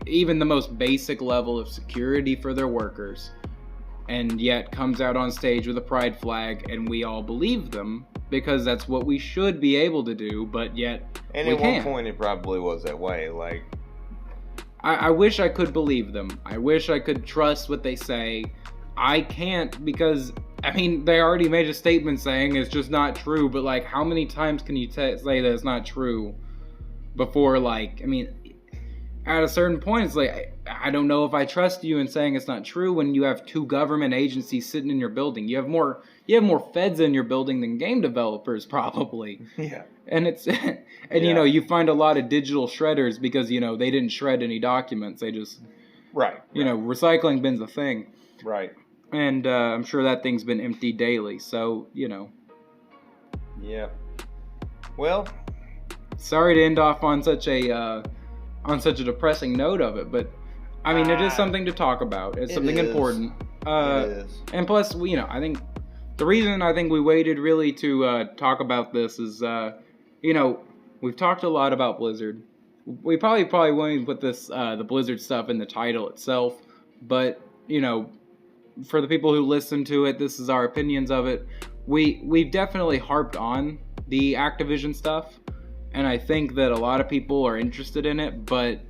S1: even the most basic level of security for their workers, and yet comes out on stage with a pride flag, and we all believe them because that's what we should be able to do, but yet
S2: and
S1: we
S2: at
S1: can't.
S2: One point it probably was that way. Like,
S1: I wish I could believe them. I wish I could trust what they say. I can't, because I mean, they already made a statement saying it's just not true, but like, how many times can you say that it's not true before, like, I mean, at a certain point, it's like, I don't know if I trust you in saying it's not true when you have 2 government agencies sitting in your building. You have more feds in your building than game developers, probably.
S2: Yeah.
S1: And it's you know, you find a lot of digital shredders because, you know, they didn't shred any documents. They just you know, recycling bin's a thing.
S2: Right.
S1: And I'm sure that thing's been emptied daily. So, you know.
S2: Yeah. Well,
S1: sorry to end off on such a depressing note of it, but I mean, it is something to talk about. It's something important.
S2: It is.
S1: And plus, you know, I think the reason I think we waited really to talk about this is, you know, we've talked a lot about Blizzard. We probably won't put this the Blizzard stuff in the title itself, but you know, for the people who listen to it, this is our opinions of it. We've definitely harped on the Activision stuff, and I think that a lot of people are interested in it, but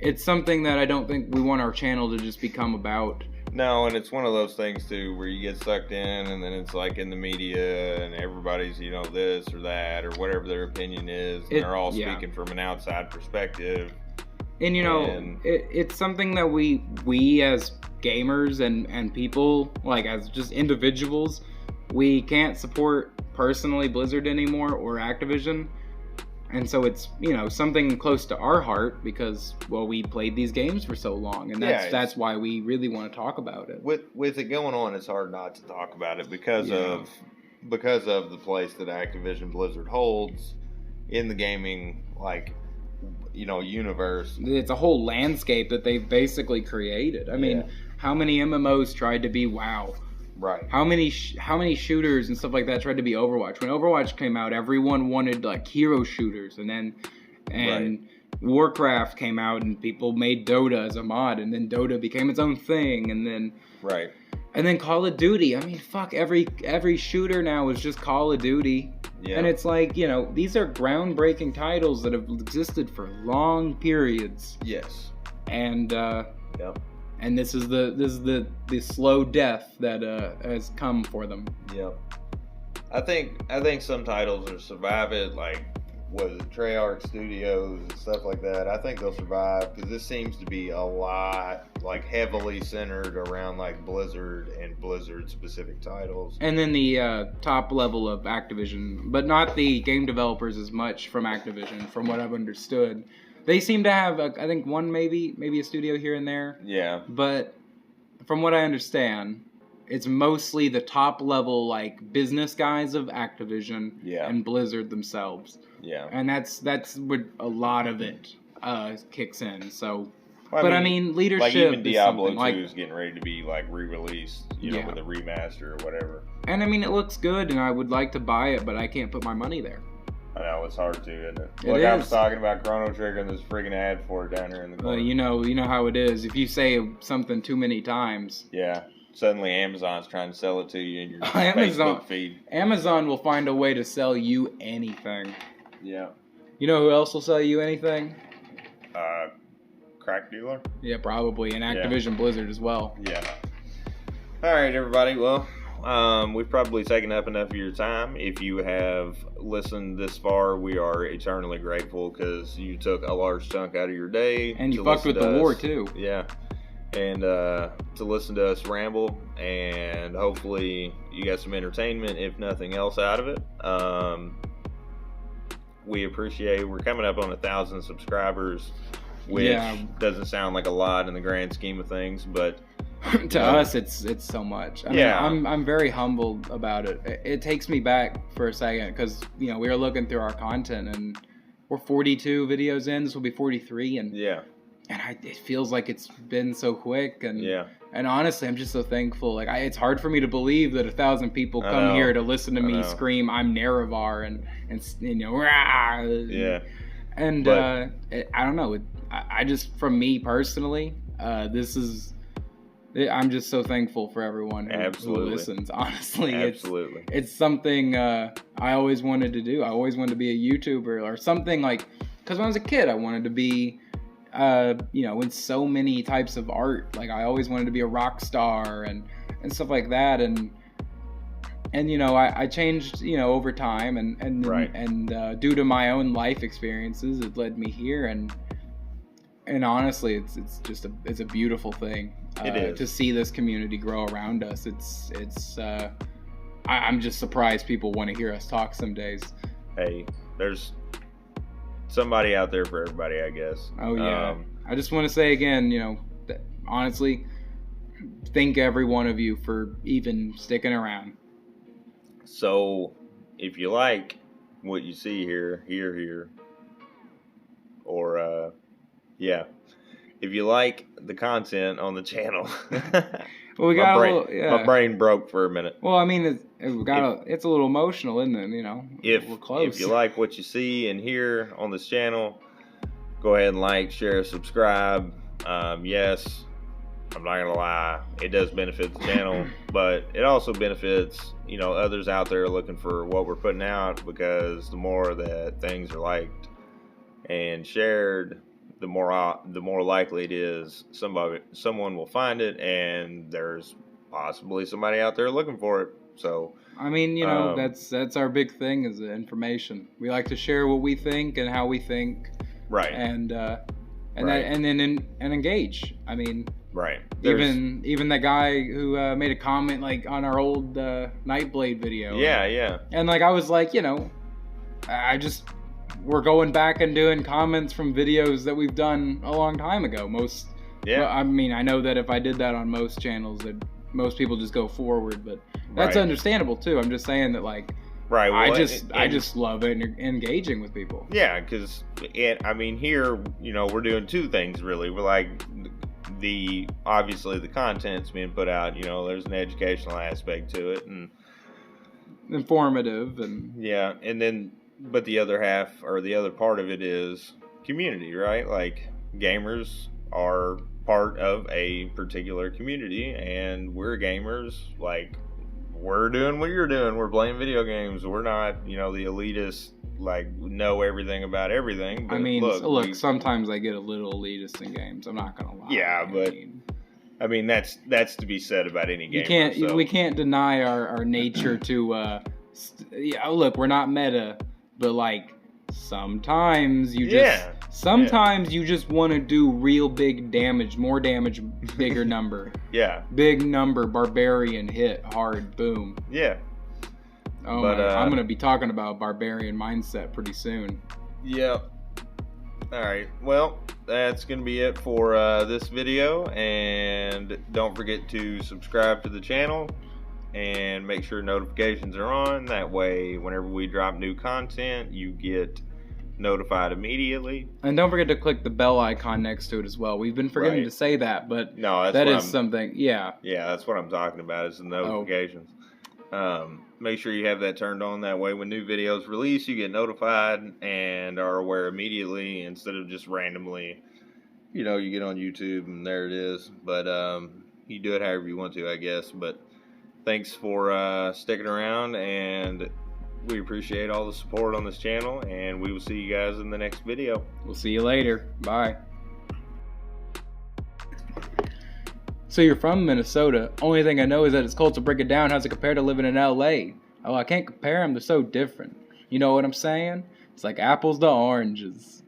S1: it's something that I don't think we want our channel to just become about.
S2: No, and it's one of those things too where you get sucked in, and then it's like in the media, and everybody's, you know, this or that or whatever their opinion is, and they're all speaking from an outside perspective.
S1: And you know, it's something that we as gamers and people, like as just individuals, we can't support personally Blizzard anymore or Activision. And so it's, you know, something close to our heart because, well, we played these games for so long, and that's why we really want to talk about it.
S2: With it going on, it's hard not to talk about it because of the place that Activision Blizzard holds in the gaming, like, you know, universe.
S1: It's a whole landscape that they've basically created. I mean, how many MMOs tried to be WoW?
S2: Right.
S1: How many shooters and stuff like that tried to be Overwatch? When Overwatch came out, everyone wanted like hero shooters, and Warcraft came out, and people made Dota as a mod, and then Dota became its own thing, and then Call of Duty. I mean, fuck, every shooter now is just Call of Duty. Yeah. And it's like, you know, these are groundbreaking titles that have existed for long periods.
S2: Yes.
S1: And and this is the slow death that has come for them.
S2: Yep. I think some titles will survive it, like Treyarch Studios and stuff like that. I think they'll survive because this seems to be a lot like heavily centered around like Blizzard and Blizzard specific titles.
S1: And then the top level of Activision, but not the game developers as much from Activision, from what I've understood. They seem to have, I think, one maybe a studio here and there.
S2: Yeah.
S1: But from what I understand, it's mostly the top level, like, business guys of Activision and Blizzard themselves.
S2: Yeah.
S1: And that's where a lot of it kicks in. So, well, I mean, leadership.
S2: Like even Diablo 2
S1: like,
S2: is getting ready to be like re-released, you know, with a remaster or whatever.
S1: And I mean, it looks good, and I would like to buy it, but I can't put my money there.
S2: I know, it's hard to, isn't it? Look, I was talking about Chrono Trigger and there's a friggin' ad for it down here in the corner.
S1: You know how it is. If you say something too many times.
S2: Yeah. Suddenly Amazon's trying to sell it to you in your Facebook feed.
S1: Amazon will find a way to sell you anything.
S2: Yeah.
S1: You know who else will sell you anything?
S2: Crack dealer?
S1: Yeah, probably. And Activision Blizzard as well.
S2: Yeah. All right, everybody. Well, we've probably taken up enough of your time. If you have listened this far, we are eternally grateful because you took a large chunk out of your day.
S1: And you fucked with the war, too.
S2: Yeah. And to listen to us ramble, and hopefully you got some entertainment, if nothing else, out of it. We appreciate it. We're coming up on 1,000 subscribers, which doesn't sound like a lot in the grand scheme of things, but
S1: to us, it's so much. I mean, I'm very humbled about it. It takes me back for a second because, you know, we were looking through our content and we're 42 videos in. This will be 43, and it feels like it's been so quick. And honestly, I'm just so thankful. Like, it's hard for me to believe that 1,000 people come here to listen to me scream, "I'm Nerevar," and you know, rah! And I don't know. I just, from me personally, I'm just so thankful for everyone who listens. Honestly, it's something I always wanted to do. I always wanted to be a YouTuber or something, like, because when I was a kid, I wanted to be, you know, in so many types of art. Like, I always wanted to be a rock star and stuff like that. And And I changed over time, and
S2: Right.
S1: and due to my own life experiences, it led me here. And honestly, it's just a beautiful thing.
S2: It is
S1: to see this community grow around us. I'm just surprised people want to hear us talk some days.
S2: Hey, there's somebody out there for everybody, I guess.
S1: Oh yeah. I just want to say again, that honestly, thank every one of you for even sticking around.
S2: So, if you like what you see here, or if you like the content on the channel,
S1: well,
S2: my brain broke for a minute.
S1: Well, I mean, it's a little emotional, isn't it? We're close.
S2: If you like what you see and hear on this channel, go ahead and like, share, subscribe. Yes, I'm not gonna lie, it does benefit the channel, but it also benefits others out there looking for what we're putting out, because the more that things are liked and shared, the more likely it is someone will find it, and there's possibly somebody out there looking for it. So
S1: I mean, that's our big thing, is the information. We like to share what we think and how we think,
S2: right?
S1: And
S2: right.
S1: then engage. I mean,
S2: right.
S1: Even that guy who made a comment on our old Nightblade video.
S2: Yeah.
S1: And I was like, we're going back and doing comments from videos that we've done a long time ago. I mean, I know that if I did that on most channels, that most people just go forward, but that's understandable too. I'm just saying that right. Well, I just love engaging with people.
S2: Yeah, because I mean, here we're doing two things really. We're obviously the content's being put out. There's an educational aspect to it and
S1: informative and
S2: and then. But the other half, or the other part of it, is community, right? Gamers are part of a particular community, and we're gamers. We're doing what you're doing. We're playing video games. We're not, the elitist, know everything about everything. But
S1: I mean, look, sometimes I get a little elitist in games. I'm not gonna lie.
S2: Yeah, but I mean that's to be said about any game.
S1: We can't deny our nature to. Look, we're not meta. But sometimes you just want to do real big damage, more damage, bigger number.
S2: Yeah.
S1: Big number, barbarian hit, hard, boom.
S2: Yeah.
S1: Oh my, I'm gonna be talking about barbarian mindset pretty soon.
S2: Yeah. All right. Well, that's gonna be it for this video, and don't forget to subscribe to the channel. And make sure notifications are on. That way, whenever we drop new content, you get notified immediately.
S1: And don't forget to click the bell icon next to it as well. We've been forgetting to say that, but
S2: no,
S1: that is something. Yeah.
S2: Yeah, that's what I'm talking about, is the notifications. Make sure you have that turned on. That way, when new videos release, you get notified and are aware immediately, instead of just randomly, you get on YouTube and there it is. But you do it however you want to, I guess. But thanks for sticking around, and we appreciate all the support on this channel, and we will see you guys in the next video.
S1: We'll see you later. Bye. So you're from Minnesota. Only thing I know is that it's cold, so break it down. How's it compare to living in LA? Oh, I can't compare them. They're so different. You know what I'm saying? It's like apples to oranges.